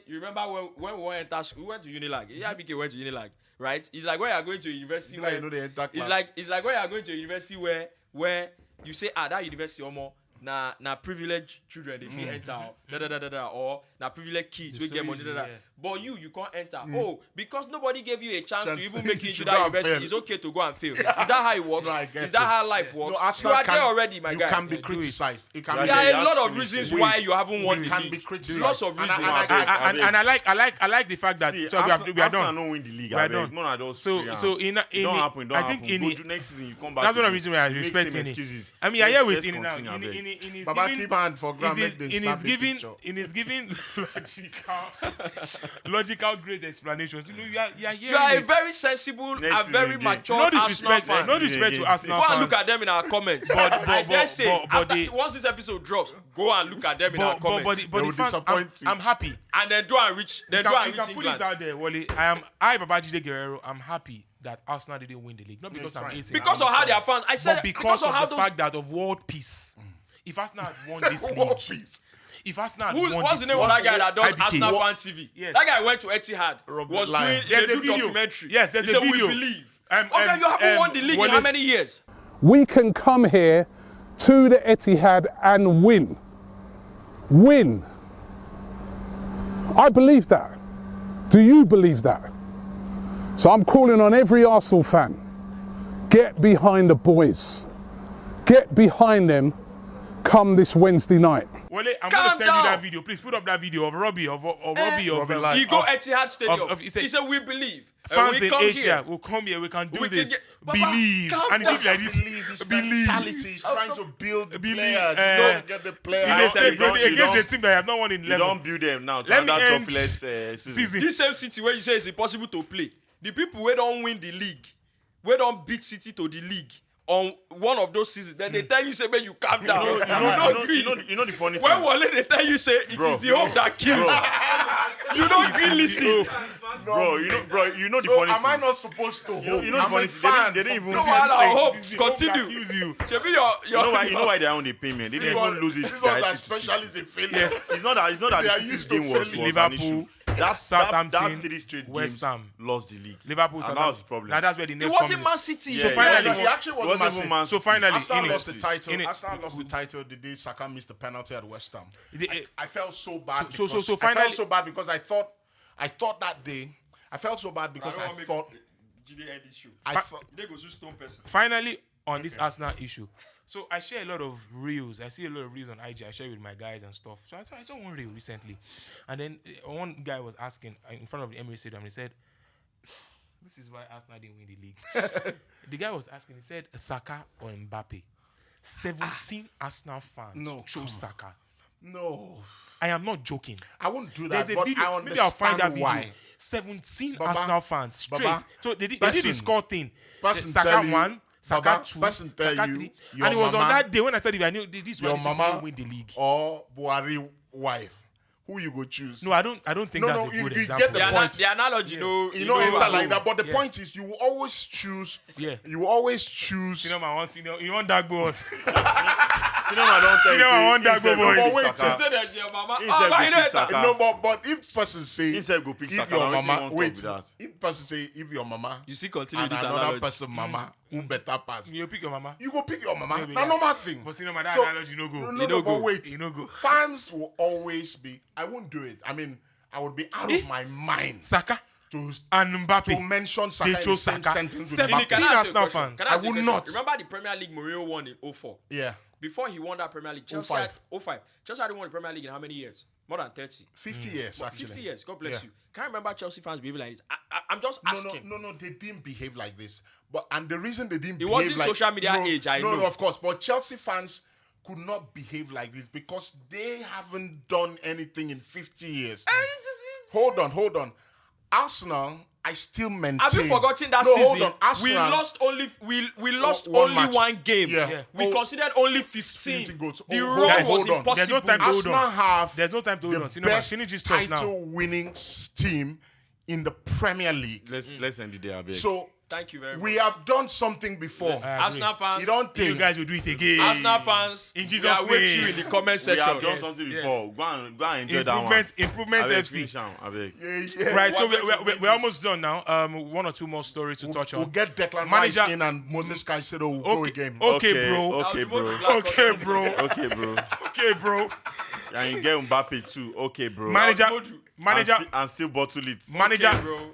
[SPEAKER 5] you remember when we went to Unilag? BK went to Unilag, right? It's like when you are going to a university
[SPEAKER 2] Like, you know, they enter
[SPEAKER 5] it's
[SPEAKER 2] class.
[SPEAKER 5] like when you are going to a university where you say, that university na privileged children they fit enter or na privileged kids we get money but you can't enter because nobody gave you a chance to even make it into that university. It's okay to go and fail. Is that how it works?
[SPEAKER 2] No, I guess
[SPEAKER 5] Is that
[SPEAKER 2] so.
[SPEAKER 5] how life works?
[SPEAKER 2] No,
[SPEAKER 5] You
[SPEAKER 2] Arsenal
[SPEAKER 5] are there already, my
[SPEAKER 2] you
[SPEAKER 5] guy.
[SPEAKER 2] can be
[SPEAKER 3] do it.
[SPEAKER 2] criticized. It can
[SPEAKER 4] Yeah,
[SPEAKER 2] be
[SPEAKER 5] There
[SPEAKER 4] yeah,
[SPEAKER 5] are a
[SPEAKER 4] you
[SPEAKER 5] lot
[SPEAKER 4] have
[SPEAKER 5] of
[SPEAKER 4] to
[SPEAKER 5] reasons
[SPEAKER 4] finish.
[SPEAKER 5] why you haven't won the
[SPEAKER 2] can
[SPEAKER 5] league.
[SPEAKER 2] be criticized.
[SPEAKER 5] Lots of reasons.
[SPEAKER 3] And I like the fact that
[SPEAKER 4] See,
[SPEAKER 3] so we are
[SPEAKER 4] Arsenal
[SPEAKER 3] done.
[SPEAKER 4] don't win the league.
[SPEAKER 3] We are done.
[SPEAKER 4] None of those
[SPEAKER 3] So
[SPEAKER 4] three,
[SPEAKER 3] in
[SPEAKER 4] don't happen.
[SPEAKER 3] I think in
[SPEAKER 4] Go
[SPEAKER 3] the-
[SPEAKER 4] to next season you come back.
[SPEAKER 3] that's one of
[SPEAKER 4] to
[SPEAKER 3] the reasons we are
[SPEAKER 4] make
[SPEAKER 3] respecting
[SPEAKER 4] same
[SPEAKER 3] it.
[SPEAKER 4] excuses.
[SPEAKER 3] I mean, I hear with
[SPEAKER 4] Let's
[SPEAKER 3] in now.
[SPEAKER 4] continue, I beg.
[SPEAKER 3] In his
[SPEAKER 2] Baba
[SPEAKER 3] giving-
[SPEAKER 2] keep hand for ground, make them
[SPEAKER 3] in
[SPEAKER 2] snap
[SPEAKER 3] his
[SPEAKER 2] the
[SPEAKER 3] giving
[SPEAKER 2] picture.
[SPEAKER 3] logical great explanations. You are hearing
[SPEAKER 5] You are a
[SPEAKER 3] it.
[SPEAKER 5] very sensible
[SPEAKER 4] Next
[SPEAKER 5] and
[SPEAKER 4] season
[SPEAKER 5] very
[SPEAKER 4] again.
[SPEAKER 5] mature
[SPEAKER 3] No
[SPEAKER 5] Arsenal
[SPEAKER 3] disrespect,
[SPEAKER 5] fan.
[SPEAKER 3] no disrespect to
[SPEAKER 4] Again.
[SPEAKER 3] Arsenal
[SPEAKER 5] Go and
[SPEAKER 3] fans.
[SPEAKER 5] look at them in our comments. I dare say, once this episode drops, go and look at them in our comments.
[SPEAKER 3] But
[SPEAKER 2] They
[SPEAKER 3] the
[SPEAKER 2] will
[SPEAKER 3] fans,
[SPEAKER 2] disappoint you.
[SPEAKER 3] I'm happy.
[SPEAKER 5] And then do and reach
[SPEAKER 3] You can put
[SPEAKER 5] England.
[SPEAKER 3] it out there, Wally. I Babajide Guerrero. I'm happy that Arsenal didn't win the league, not because
[SPEAKER 2] it's
[SPEAKER 3] I'm
[SPEAKER 2] fine.
[SPEAKER 3] hating.
[SPEAKER 5] Because of how their fans, I said,
[SPEAKER 3] but because of
[SPEAKER 5] how
[SPEAKER 3] the
[SPEAKER 5] those.
[SPEAKER 3] fact that of world peace. If Arsenal had won this
[SPEAKER 2] World
[SPEAKER 3] league,
[SPEAKER 2] peace.
[SPEAKER 3] if Arsenal had won
[SPEAKER 5] What's
[SPEAKER 3] this
[SPEAKER 5] the name of that guy that does
[SPEAKER 3] IBK.
[SPEAKER 5] Arsenal fan TV?
[SPEAKER 3] Yes.
[SPEAKER 5] That guy went to Etihad,
[SPEAKER 2] Robert
[SPEAKER 5] was
[SPEAKER 2] Lyon.
[SPEAKER 5] doing
[SPEAKER 3] There's
[SPEAKER 5] they
[SPEAKER 3] a
[SPEAKER 5] do
[SPEAKER 3] video.
[SPEAKER 5] documentary.
[SPEAKER 3] Yes, there's
[SPEAKER 5] he
[SPEAKER 3] a
[SPEAKER 5] said,
[SPEAKER 3] video.
[SPEAKER 5] We believe. Okay, you haven't won the league in
[SPEAKER 3] Wale-
[SPEAKER 5] how many years?
[SPEAKER 6] We can come here to the Etihad and win. Win. I believe that. Do you believe that? So I'm calling on every Arsenal fan. Get behind the boys. Get behind them come this Wednesday night.
[SPEAKER 3] Wale, I'm
[SPEAKER 5] Calm
[SPEAKER 3] going to send
[SPEAKER 5] down.
[SPEAKER 3] you that video. Please put up that video of Robbie of
[SPEAKER 2] Light.
[SPEAKER 5] He go Etihad Stadium.
[SPEAKER 3] of-
[SPEAKER 5] He said, "We believe."
[SPEAKER 3] fans
[SPEAKER 5] we
[SPEAKER 3] in
[SPEAKER 5] come
[SPEAKER 3] Asia
[SPEAKER 5] here.
[SPEAKER 3] will come here. We can do
[SPEAKER 5] We can
[SPEAKER 3] this.
[SPEAKER 5] get- Baba,
[SPEAKER 3] Believe.
[SPEAKER 5] calm
[SPEAKER 3] And he did
[SPEAKER 5] down.
[SPEAKER 3] like this.
[SPEAKER 2] Believe his
[SPEAKER 3] Believe.
[SPEAKER 2] mentality. He's trying to build the
[SPEAKER 3] Believe.
[SPEAKER 2] players.
[SPEAKER 3] Eh.
[SPEAKER 2] Get the
[SPEAKER 3] In
[SPEAKER 2] players.
[SPEAKER 3] a
[SPEAKER 4] don't-
[SPEAKER 3] state,
[SPEAKER 4] you don't-
[SPEAKER 3] against a team that have not won in
[SPEAKER 4] You
[SPEAKER 3] 11
[SPEAKER 4] don't build them now to
[SPEAKER 3] Let me
[SPEAKER 4] another
[SPEAKER 3] end
[SPEAKER 4] trophyless season.
[SPEAKER 5] This same City where you say it's impossible to play. The people who don't win the league, who don't beat City to the league on one of those seasons, then they tell you say, "Man, you calm down."
[SPEAKER 4] You know the funny
[SPEAKER 5] When
[SPEAKER 4] thing.
[SPEAKER 5] Wale they tell you say it
[SPEAKER 4] Bro,
[SPEAKER 5] is the hope that kills. You don't really listen.
[SPEAKER 4] Bro, you know the
[SPEAKER 2] So
[SPEAKER 4] funny
[SPEAKER 2] am I
[SPEAKER 4] thing.
[SPEAKER 2] not supposed to hope?
[SPEAKER 4] you know the
[SPEAKER 2] I'm
[SPEAKER 4] funny
[SPEAKER 2] a
[SPEAKER 4] thing,
[SPEAKER 2] fan.
[SPEAKER 4] they didn't even
[SPEAKER 5] No,
[SPEAKER 4] see
[SPEAKER 5] Wale,
[SPEAKER 4] this
[SPEAKER 5] I
[SPEAKER 4] thing.
[SPEAKER 5] hope.
[SPEAKER 3] It's the hope that
[SPEAKER 5] Continue.
[SPEAKER 3] kills you.
[SPEAKER 5] Shebi
[SPEAKER 4] You know why they are on the payment. They didn't even lose it.
[SPEAKER 2] These ones
[SPEAKER 4] directly
[SPEAKER 2] are
[SPEAKER 4] to City.
[SPEAKER 2] specialists in failure.
[SPEAKER 3] Yes.
[SPEAKER 4] It's not that
[SPEAKER 2] They
[SPEAKER 4] the
[SPEAKER 2] are
[SPEAKER 4] City's
[SPEAKER 2] used to
[SPEAKER 4] game was
[SPEAKER 2] failing.
[SPEAKER 4] an issue. That
[SPEAKER 3] Southampton,
[SPEAKER 4] 3 straight
[SPEAKER 3] West
[SPEAKER 4] games
[SPEAKER 3] Ham.
[SPEAKER 4] lost the league.
[SPEAKER 3] Liverpool,
[SPEAKER 4] And that was the problem.
[SPEAKER 3] Now that's where the
[SPEAKER 5] It
[SPEAKER 3] next
[SPEAKER 5] wasn't
[SPEAKER 3] comes
[SPEAKER 5] Man City.
[SPEAKER 4] Yeah,
[SPEAKER 3] So
[SPEAKER 4] yeah,
[SPEAKER 3] finally,
[SPEAKER 2] He actually
[SPEAKER 4] It
[SPEAKER 2] was
[SPEAKER 4] wasn't
[SPEAKER 2] massive.
[SPEAKER 4] even Man
[SPEAKER 3] So
[SPEAKER 4] City.
[SPEAKER 3] finally,
[SPEAKER 2] Arsenal
[SPEAKER 3] in it-
[SPEAKER 2] lost the title.
[SPEAKER 3] in it-
[SPEAKER 2] Arsenal lost the title the day Saka missed the penalty at West Ham.
[SPEAKER 3] It-
[SPEAKER 2] I felt so bad.
[SPEAKER 3] So
[SPEAKER 2] because- I
[SPEAKER 3] finally-
[SPEAKER 2] felt so bad because I thought that day. I felt so bad because I thought. I thought.
[SPEAKER 5] They go to stone person.
[SPEAKER 3] finally on this Arsenal issue. So I share a lot of reels. I see a lot of reels on IG. I share with my guys and stuff. So I saw one reel recently, and then one guy was asking in front of the Emirates Stadium. He said, "This is why Arsenal didn't win the league." The guy was asking. He said, "Saka or Mbappe?" 17 Arsenal fans
[SPEAKER 2] No, come
[SPEAKER 3] chose
[SPEAKER 2] on.
[SPEAKER 3] Saka.
[SPEAKER 2] No,
[SPEAKER 3] I am not joking.
[SPEAKER 2] I wouldn't do that.
[SPEAKER 3] There's a
[SPEAKER 2] but
[SPEAKER 3] video.
[SPEAKER 2] I understand
[SPEAKER 3] Maybe I'll find that video.
[SPEAKER 2] why.
[SPEAKER 3] 17
[SPEAKER 2] Baba,
[SPEAKER 3] Arsenal fans straight.
[SPEAKER 2] Baba,
[SPEAKER 3] So they did the
[SPEAKER 2] person-
[SPEAKER 3] score thing.
[SPEAKER 2] person
[SPEAKER 3] Saka
[SPEAKER 2] tell you-
[SPEAKER 3] 1, Saka
[SPEAKER 2] Baba,
[SPEAKER 3] 2,
[SPEAKER 2] person tell
[SPEAKER 3] Saka
[SPEAKER 2] you
[SPEAKER 3] 3.
[SPEAKER 2] your
[SPEAKER 3] And it was on
[SPEAKER 2] mama-
[SPEAKER 3] that day when I told you I knew this
[SPEAKER 2] Your
[SPEAKER 3] one
[SPEAKER 2] mama
[SPEAKER 3] will win the league.
[SPEAKER 2] or Buhari wife, who you go choose?
[SPEAKER 3] No, I don't think
[SPEAKER 2] No,
[SPEAKER 3] that's
[SPEAKER 2] no,
[SPEAKER 3] a good
[SPEAKER 2] you get
[SPEAKER 3] example.
[SPEAKER 2] the point.
[SPEAKER 5] The analogy, no,
[SPEAKER 2] You know, enter like that. But the
[SPEAKER 3] Yeah.
[SPEAKER 2] point is, you will always choose.
[SPEAKER 3] Yeah.
[SPEAKER 2] You will always choose.
[SPEAKER 3] Cinema one senior, you want that boss.
[SPEAKER 4] Cinema don't tell
[SPEAKER 3] Cinema
[SPEAKER 4] you.
[SPEAKER 3] want that
[SPEAKER 4] Himself
[SPEAKER 3] go
[SPEAKER 4] go
[SPEAKER 3] boy.
[SPEAKER 4] pick
[SPEAKER 2] Wait,
[SPEAKER 4] Saka.
[SPEAKER 5] Say that your mama.
[SPEAKER 4] Himself go
[SPEAKER 5] I
[SPEAKER 4] pick
[SPEAKER 5] know that.
[SPEAKER 4] Saka.
[SPEAKER 2] No, but if person say
[SPEAKER 4] Himself go pick
[SPEAKER 2] if
[SPEAKER 4] Saka.
[SPEAKER 2] your
[SPEAKER 4] Now, wetin
[SPEAKER 2] mama
[SPEAKER 4] you want
[SPEAKER 2] wait,
[SPEAKER 4] talk with that?
[SPEAKER 2] if person say if your mama
[SPEAKER 5] You see, continue
[SPEAKER 2] and
[SPEAKER 5] this
[SPEAKER 2] another
[SPEAKER 5] analogy.
[SPEAKER 2] person mama who better pass,
[SPEAKER 3] You pick your mama.
[SPEAKER 2] you go pick your mama.
[SPEAKER 3] Maybe,
[SPEAKER 2] Now
[SPEAKER 3] yeah.
[SPEAKER 2] normal thing.
[SPEAKER 3] But cinema that
[SPEAKER 2] So-
[SPEAKER 3] analogy no go.
[SPEAKER 2] No,
[SPEAKER 5] You
[SPEAKER 2] no,
[SPEAKER 5] no
[SPEAKER 2] but
[SPEAKER 5] go.
[SPEAKER 2] wait.
[SPEAKER 3] You no go.
[SPEAKER 2] Fans will always be. I won't do it. I mean, I would be out of my mind
[SPEAKER 3] Saka
[SPEAKER 2] to
[SPEAKER 3] and Mbappe.
[SPEAKER 2] mention Saka
[SPEAKER 3] They
[SPEAKER 2] in the
[SPEAKER 3] chose
[SPEAKER 2] same
[SPEAKER 3] Saka.
[SPEAKER 2] sentence with
[SPEAKER 3] 17
[SPEAKER 2] Mbappe.
[SPEAKER 5] Can I ask you a
[SPEAKER 3] Arsenal
[SPEAKER 5] question?
[SPEAKER 3] fans.
[SPEAKER 5] Can I ask
[SPEAKER 2] I
[SPEAKER 5] you a
[SPEAKER 2] would
[SPEAKER 5] question?
[SPEAKER 2] not.
[SPEAKER 5] Remember the Premier League Mourinho won in 04?
[SPEAKER 2] Yeah,
[SPEAKER 5] Before he won that Premier League, Chelsea
[SPEAKER 2] 05.
[SPEAKER 5] had 05. Chelsea hadn't won the Premier League in how many years? More than 30.
[SPEAKER 2] 50 years actually.
[SPEAKER 5] 50 years. God bless
[SPEAKER 2] Yeah.
[SPEAKER 5] you. Can't remember Chelsea fans behaving like this. I'm just
[SPEAKER 2] No,
[SPEAKER 5] asking.
[SPEAKER 2] no, they didn't behave like this. But and the reason they didn't
[SPEAKER 5] It
[SPEAKER 2] behave
[SPEAKER 5] wasn't
[SPEAKER 2] like
[SPEAKER 5] social media age, I know.
[SPEAKER 2] No, of course. But Chelsea fans could not behave like this because they haven't done anything in 50 years. Hold on. Arsenal, I still maintain.
[SPEAKER 5] Have you forgotten that
[SPEAKER 2] No,
[SPEAKER 5] season?
[SPEAKER 2] hold on. Arsenal,
[SPEAKER 5] We lost only we lost
[SPEAKER 2] one
[SPEAKER 5] only
[SPEAKER 2] match.
[SPEAKER 5] one game.
[SPEAKER 2] Yeah.
[SPEAKER 5] We
[SPEAKER 2] Oh,
[SPEAKER 5] considered only 15.
[SPEAKER 2] 15 goals.
[SPEAKER 5] The
[SPEAKER 2] Oh,
[SPEAKER 5] road
[SPEAKER 2] guys,
[SPEAKER 5] was
[SPEAKER 2] hold on.
[SPEAKER 5] impossible.
[SPEAKER 3] There's no time to hold
[SPEAKER 2] Arsenal
[SPEAKER 3] on.
[SPEAKER 2] have
[SPEAKER 3] There's no time to hold
[SPEAKER 2] the
[SPEAKER 3] on. Cinema,
[SPEAKER 2] best
[SPEAKER 3] finish this talk now.
[SPEAKER 2] title-winning team in the Premier League.
[SPEAKER 4] Let's end it there, abeg.
[SPEAKER 2] So
[SPEAKER 5] Thank you very much.
[SPEAKER 2] we have done something before.
[SPEAKER 3] I agree.
[SPEAKER 5] Arsenal fans,
[SPEAKER 2] You don't think
[SPEAKER 3] You guys will do it again.
[SPEAKER 5] Arsenal fans,
[SPEAKER 3] In
[SPEAKER 5] we
[SPEAKER 3] Jesus'
[SPEAKER 5] are with
[SPEAKER 3] name.
[SPEAKER 5] you in the comment
[SPEAKER 4] we
[SPEAKER 5] section.
[SPEAKER 4] have done
[SPEAKER 3] Yes,
[SPEAKER 4] something
[SPEAKER 3] yes.
[SPEAKER 4] before. Go and enjoy that one.
[SPEAKER 3] Improvement
[SPEAKER 4] Abeg,
[SPEAKER 3] FC.
[SPEAKER 4] finish am, abeg.
[SPEAKER 2] Yeah.
[SPEAKER 3] Right, so
[SPEAKER 5] Why don't you
[SPEAKER 3] we're almost done now. One or two more stories to touch on.
[SPEAKER 2] We'll get Declan
[SPEAKER 3] Manager-
[SPEAKER 2] Rice in and Moses Caicedo will go
[SPEAKER 3] Okay,
[SPEAKER 2] again.
[SPEAKER 3] okay, bro.
[SPEAKER 4] Okay,
[SPEAKER 5] I'll do more
[SPEAKER 4] bro.
[SPEAKER 5] black
[SPEAKER 3] Okay,
[SPEAKER 5] colours.
[SPEAKER 3] bro.
[SPEAKER 4] Okay, bro.
[SPEAKER 3] Okay, bro.
[SPEAKER 4] And you get Mbappe too. Okay, bro.
[SPEAKER 3] Manager,
[SPEAKER 5] Modu.
[SPEAKER 4] and still bottle it.
[SPEAKER 3] manager,
[SPEAKER 5] Okay, bro.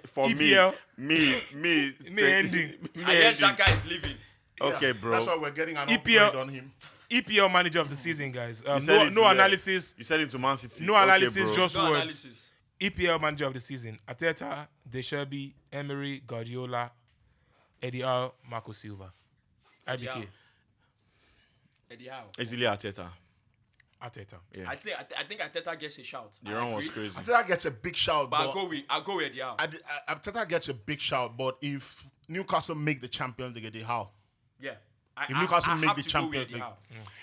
[SPEAKER 4] For
[SPEAKER 3] EPL.
[SPEAKER 4] me.
[SPEAKER 3] Me ending.
[SPEAKER 5] And yes, Xhaka is leaving.
[SPEAKER 4] Okay,
[SPEAKER 2] Yeah,
[SPEAKER 4] bro.
[SPEAKER 2] That's why we're getting an
[SPEAKER 3] EPL
[SPEAKER 2] upgrade on him.
[SPEAKER 3] EPL manager of the season, guys.
[SPEAKER 4] You sell him
[SPEAKER 3] No
[SPEAKER 4] to
[SPEAKER 3] analysis.
[SPEAKER 4] You sell him to Man City.
[SPEAKER 3] No
[SPEAKER 4] Okay,
[SPEAKER 3] analysis,
[SPEAKER 4] bro.
[SPEAKER 3] just
[SPEAKER 5] No
[SPEAKER 3] words.
[SPEAKER 5] analysis.
[SPEAKER 3] EPL manager of the season: Arteta, De Zerbi, Emery, Guardiola, Eddie Howe, Marco Silva.
[SPEAKER 5] Eddie Howe.
[SPEAKER 3] IBK.
[SPEAKER 5] Eddie Howe.
[SPEAKER 4] Easily Arteta.
[SPEAKER 3] Arteta.
[SPEAKER 4] Yeah.
[SPEAKER 5] I think Arteta gets a shout.
[SPEAKER 4] The run was crazy.
[SPEAKER 2] Arteta gets a big shout,
[SPEAKER 5] But
[SPEAKER 2] but
[SPEAKER 5] I'll go with Eddie Howe.
[SPEAKER 2] Arteta gets a big shout. But if Newcastle make the Champions League, Eddie Howe.
[SPEAKER 5] Yeah.
[SPEAKER 2] If Newcastle make
[SPEAKER 5] have
[SPEAKER 2] the
[SPEAKER 5] to go with
[SPEAKER 2] Champions
[SPEAKER 5] Eddie
[SPEAKER 2] League,
[SPEAKER 5] Howe.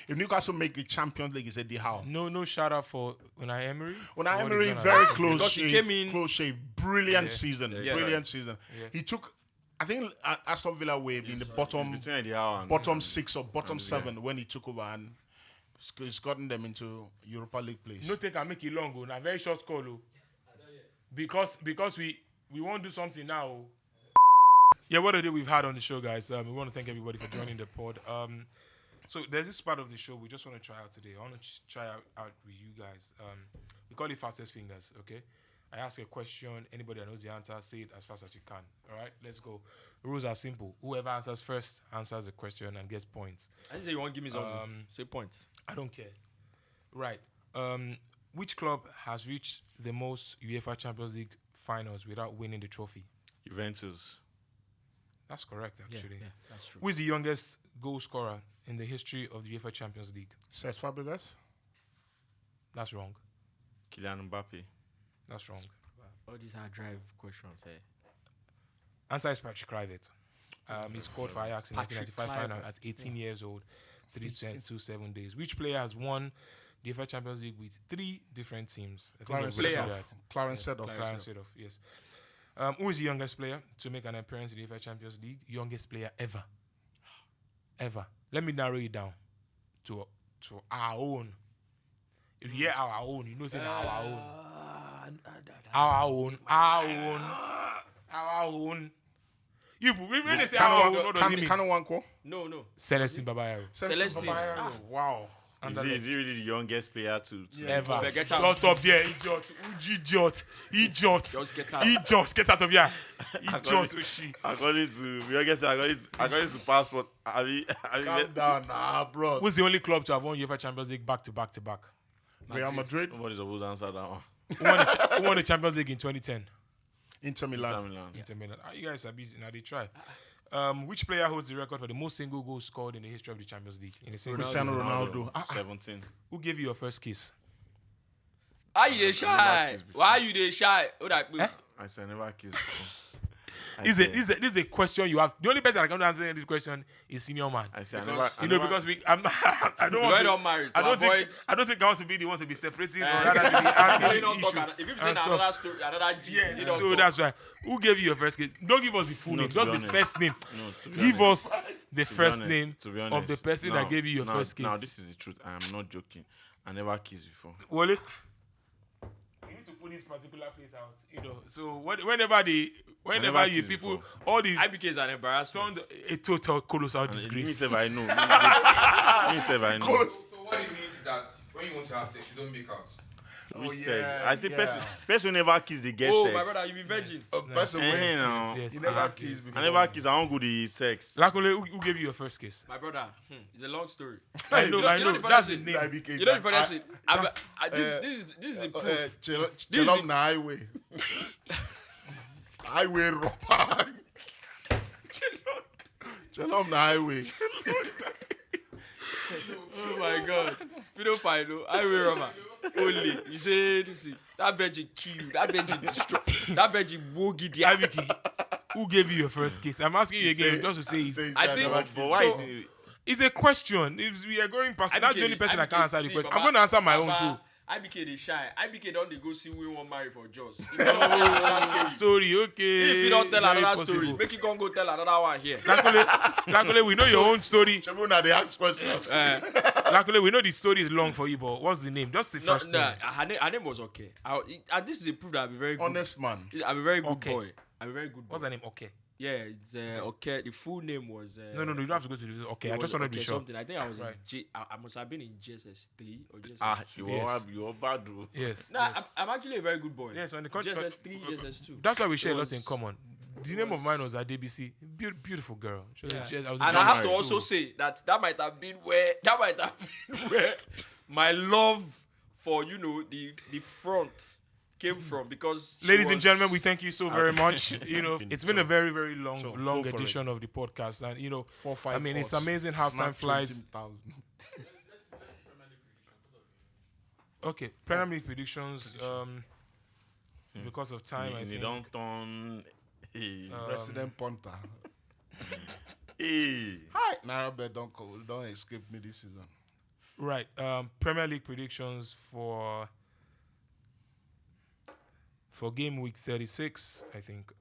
[SPEAKER 2] if Newcastle make the Champions League, it's Eddie Howe.
[SPEAKER 3] No shout out for Unai Emery.
[SPEAKER 2] Unai
[SPEAKER 3] For what
[SPEAKER 2] Emery,
[SPEAKER 3] he's done
[SPEAKER 2] very
[SPEAKER 3] at-
[SPEAKER 2] close
[SPEAKER 5] Because he
[SPEAKER 2] shave,
[SPEAKER 5] came in-
[SPEAKER 2] close shave, brilliant season,
[SPEAKER 5] Yeah.
[SPEAKER 2] brilliant season. He took, I think Aston Villa were in the bottom
[SPEAKER 4] Between Eddie Howe and
[SPEAKER 2] bottom 6 or bottom 7 when he took over, and he's gotten them into Europa League place.
[SPEAKER 3] No take and make it long, na very short call, oh. Because we won't do something now. Oh. Yeah, what a day we've had on the show, guys. We want to thank everybody for joining the pod. So there's this part of the show we just want to try out today. I want to try out with you guys. We call it fastest fingers, okay? I ask a question. Anybody that knows the answer, say it as fast as you can. All right, let's go. The rules are simple. Whoever answers first answers the question and gets points.
[SPEAKER 5] I didn't say you want to give me something. Say points.
[SPEAKER 3] I don't care. Right. Which club has reached the most UEFA Champions League finals without winning the trophy?
[SPEAKER 4] Juventus.
[SPEAKER 3] That's correct, actually.
[SPEAKER 5] Yeah, that's true.
[SPEAKER 3] Who is the youngest goal scorer in the history of the UEFA Champions League?
[SPEAKER 2] Cesc Fabregas.
[SPEAKER 3] That's wrong.
[SPEAKER 4] Kylian Mbappe.
[SPEAKER 3] That's wrong.
[SPEAKER 5] All these hard drive questions, eh?
[SPEAKER 3] Answer is Patrick Kluivert. He scored for Ajax in
[SPEAKER 5] Patrick
[SPEAKER 3] 1995 final
[SPEAKER 5] Kluivert.
[SPEAKER 3] at 18 years old, 327 days. Which player has won the UEFA Champions League with 3 different teams? I think
[SPEAKER 2] Clarence
[SPEAKER 3] everybody
[SPEAKER 2] Seedorf.
[SPEAKER 3] knew that.
[SPEAKER 2] Clarence Seedorf.
[SPEAKER 3] Clarence Seedorf, yes. Who is the youngest player to make an appearance in the UEFA Champions League? Youngest player ever. Ever. Let me narrow it down to our own. If you hear our own, you know it's our own. Our own. Our own. Our own. You when they say our own, what does it mean?
[SPEAKER 2] Kano Wanko.
[SPEAKER 5] No.
[SPEAKER 3] Celestine Babayaro.
[SPEAKER 5] Celestine.
[SPEAKER 2] Wow.
[SPEAKER 4] Is he really the youngest player to
[SPEAKER 3] Ever.
[SPEAKER 5] Get out.
[SPEAKER 3] Shut up there, idiot.
[SPEAKER 5] Just get out.
[SPEAKER 3] Idiot. Get out of here. Idiot. Oshi.
[SPEAKER 4] according to passport?
[SPEAKER 2] Calm down, nah, bro.
[SPEAKER 3] Who's the only club to have won UEFA Champions League back to back to back?
[SPEAKER 2] Real Madrid.
[SPEAKER 4] Nobody's supposed to answer that one.
[SPEAKER 3] Who won the Champions League in 2010?
[SPEAKER 2] Inter Milan.
[SPEAKER 4] Inter Milan.
[SPEAKER 3] Inter Milan. You guys are busy now. They try. Which player holds the record for the most single goals scored in the history of the Champions League? In a single
[SPEAKER 2] Cristiano
[SPEAKER 3] season?
[SPEAKER 2] Ronaldo.
[SPEAKER 4] 17.
[SPEAKER 3] Who gave you your first kiss?
[SPEAKER 5] Why you dey shy? Why you dey shy? Hold that.
[SPEAKER 4] I said I never kissed before.
[SPEAKER 3] This is a question you have. The only person that can answer this question is senior man.
[SPEAKER 4] I said
[SPEAKER 5] Because-
[SPEAKER 4] I never.
[SPEAKER 3] Because I'm not, I don't want
[SPEAKER 5] We're
[SPEAKER 3] to.
[SPEAKER 5] not married.
[SPEAKER 3] I don't
[SPEAKER 5] avoid,
[SPEAKER 3] think I want to be the one to be separating or
[SPEAKER 5] Eh.
[SPEAKER 3] rather to be
[SPEAKER 5] you
[SPEAKER 3] asking
[SPEAKER 5] don't
[SPEAKER 3] the
[SPEAKER 5] talk.
[SPEAKER 3] issue.
[SPEAKER 5] If you say
[SPEAKER 3] and stuff.
[SPEAKER 5] another story, another gist, you don't
[SPEAKER 3] So
[SPEAKER 5] talk.
[SPEAKER 3] that's why. Who gave you your first kiss? Don't give us the full
[SPEAKER 4] No,
[SPEAKER 3] name,
[SPEAKER 4] to
[SPEAKER 3] just
[SPEAKER 4] be
[SPEAKER 3] the
[SPEAKER 4] honest.
[SPEAKER 3] first name.
[SPEAKER 4] No, to be
[SPEAKER 3] Give
[SPEAKER 4] honest.
[SPEAKER 3] us the
[SPEAKER 4] To be
[SPEAKER 3] first
[SPEAKER 4] honest,
[SPEAKER 3] name
[SPEAKER 4] to be
[SPEAKER 3] of the
[SPEAKER 4] honest.
[SPEAKER 3] person that gave you your first kiss.
[SPEAKER 4] Now this is the truth. I am not joking. I never kissed before.
[SPEAKER 3] Wale, you need to put this particular place out. So whenever
[SPEAKER 4] never
[SPEAKER 3] you
[SPEAKER 4] kissed
[SPEAKER 3] people,
[SPEAKER 4] before.
[SPEAKER 3] all the
[SPEAKER 5] IBK is an embarrassment.
[SPEAKER 3] turned a total colossal
[SPEAKER 4] Me
[SPEAKER 3] disgrace.
[SPEAKER 4] say I know. Me say I know.
[SPEAKER 1] So what it means is that when you want to have sex, you don't make out.
[SPEAKER 4] Which
[SPEAKER 2] yeah,
[SPEAKER 4] sex? I say
[SPEAKER 2] yeah.
[SPEAKER 4] person never kiss the get
[SPEAKER 5] Oh,
[SPEAKER 4] sex.
[SPEAKER 5] my brother, you be virgin.
[SPEAKER 2] Person
[SPEAKER 4] Eh,
[SPEAKER 2] wins.
[SPEAKER 4] now.
[SPEAKER 3] Yes,
[SPEAKER 2] You never
[SPEAKER 3] yes.
[SPEAKER 2] kissed before.
[SPEAKER 4] I never kiss. I don't go the sex.
[SPEAKER 3] Lakole, who gave you your first kiss?
[SPEAKER 5] My brother, it's a long story.
[SPEAKER 3] I
[SPEAKER 5] You know
[SPEAKER 3] know.
[SPEAKER 5] the
[SPEAKER 3] That's the
[SPEAKER 5] funny
[SPEAKER 3] name.
[SPEAKER 2] IBK.
[SPEAKER 5] You know the funny thing?
[SPEAKER 2] that's-
[SPEAKER 5] This is the proof.
[SPEAKER 2] Chelom na highway. Highway robber. Chelom na highway.
[SPEAKER 5] Oh my God. If you don't find no, I will rubber. Only. You say this is that virgin kill, that virgin destroy, that virgin wogi the
[SPEAKER 3] Ibiki, who gave you your first kiss? I'm asking you again,
[SPEAKER 2] Say-
[SPEAKER 3] just to say it.
[SPEAKER 2] say
[SPEAKER 5] I
[SPEAKER 2] that
[SPEAKER 5] think-
[SPEAKER 2] never
[SPEAKER 4] But
[SPEAKER 2] kissed.
[SPEAKER 4] why?
[SPEAKER 5] So-
[SPEAKER 4] you-
[SPEAKER 3] It's a question. If we are going past, that's the only person that can answer the question. I'm going to answer my own too.
[SPEAKER 5] IBK they shy. IBK don't they go see we want marry for Joss.
[SPEAKER 3] Sorry, okay.
[SPEAKER 5] If you don't tell
[SPEAKER 3] Very
[SPEAKER 5] another story,
[SPEAKER 3] possible.
[SPEAKER 5] make you come go tell another one here.
[SPEAKER 3] Lakole, we know your own story.
[SPEAKER 2] Chebu na they ask questions.
[SPEAKER 3] Lakole, we know the story is long for you, but what's the name? Just the
[SPEAKER 5] No,
[SPEAKER 3] first
[SPEAKER 5] no,
[SPEAKER 3] name.
[SPEAKER 5] her name was okay. And this is a proof that I'm a very good.
[SPEAKER 2] Honest man.
[SPEAKER 5] I'm a very good
[SPEAKER 3] Okay.
[SPEAKER 5] boy. I'm a very good boy.
[SPEAKER 3] What's the name? Okay.
[SPEAKER 5] Yeah, it's okay. The full name was.
[SPEAKER 3] No, you don't have to go to the. Okay,
[SPEAKER 5] it
[SPEAKER 3] I just
[SPEAKER 5] was
[SPEAKER 3] want to be
[SPEAKER 5] okay
[SPEAKER 3] sure.
[SPEAKER 5] Something. I think I was
[SPEAKER 3] Right.
[SPEAKER 5] in I must have been in GSS 3 or GSS.
[SPEAKER 3] Yes.
[SPEAKER 4] you are bad. Though.
[SPEAKER 3] Yes.
[SPEAKER 5] No,
[SPEAKER 3] yes.
[SPEAKER 5] I'm actually a very good boy.
[SPEAKER 3] Yes, on the contrary.
[SPEAKER 5] GSS 3, GSS 2.
[SPEAKER 3] That's why we share
[SPEAKER 5] It
[SPEAKER 3] a lot in
[SPEAKER 5] was-
[SPEAKER 3] common. The name of mine was Adebisi. Beautiful girl. She was
[SPEAKER 5] Yeah.
[SPEAKER 3] in GS I was in
[SPEAKER 5] And I have to
[SPEAKER 3] GS2.
[SPEAKER 5] also say that might have been where my love for the front came from, because she
[SPEAKER 3] Ladies and
[SPEAKER 5] was-
[SPEAKER 3] gentlemen, we thank you so very much. It's been a very, very
[SPEAKER 2] So,
[SPEAKER 3] long
[SPEAKER 2] go for
[SPEAKER 3] edition of the podcast, and
[SPEAKER 2] 4, 5
[SPEAKER 3] I mean, it's
[SPEAKER 2] odds.
[SPEAKER 3] amazing how time
[SPEAKER 2] Not
[SPEAKER 3] flies.
[SPEAKER 2] 20,000.
[SPEAKER 3] Okay, Premier League predictions. Because of time, I
[SPEAKER 4] You
[SPEAKER 3] think.
[SPEAKER 4] don't turn. Hey.
[SPEAKER 2] Resident punter.
[SPEAKER 4] Hey.
[SPEAKER 2] Hi. Narabet don't escape me this season.
[SPEAKER 3] Right. Premier League predictions for game week 36, I think.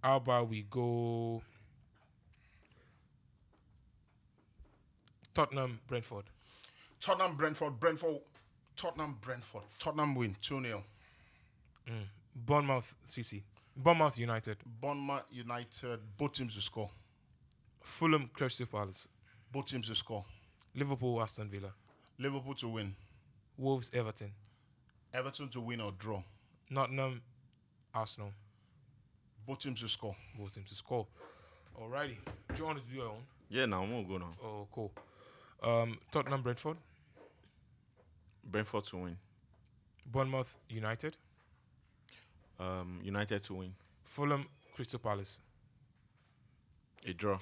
[SPEAKER 3] How about we go Tottenham, Brentford.
[SPEAKER 2] Tottenham win 2-0.
[SPEAKER 3] Bournemouth City. Bournemouth United.
[SPEAKER 2] Bournemouth United, both teams to score.
[SPEAKER 3] Fulham Crystal Palace.
[SPEAKER 2] Both teams to score.
[SPEAKER 3] Liverpool Aston Villa.
[SPEAKER 2] Liverpool to win.
[SPEAKER 3] Wolves Everton.
[SPEAKER 2] Everton to win or draw.
[SPEAKER 3] Nottingham Arsenal.
[SPEAKER 2] Both teams to score.
[SPEAKER 3] Both teams to score. Alrighty. Do you want to do your own?
[SPEAKER 4] Yeah, now I'm gonna go now.
[SPEAKER 3] Oh, cool. Tottenham Brentford.
[SPEAKER 4] Brentford to win.
[SPEAKER 3] Bournemouth United.
[SPEAKER 4] United to win.
[SPEAKER 3] Fulham Crystal Palace.
[SPEAKER 4] A draw.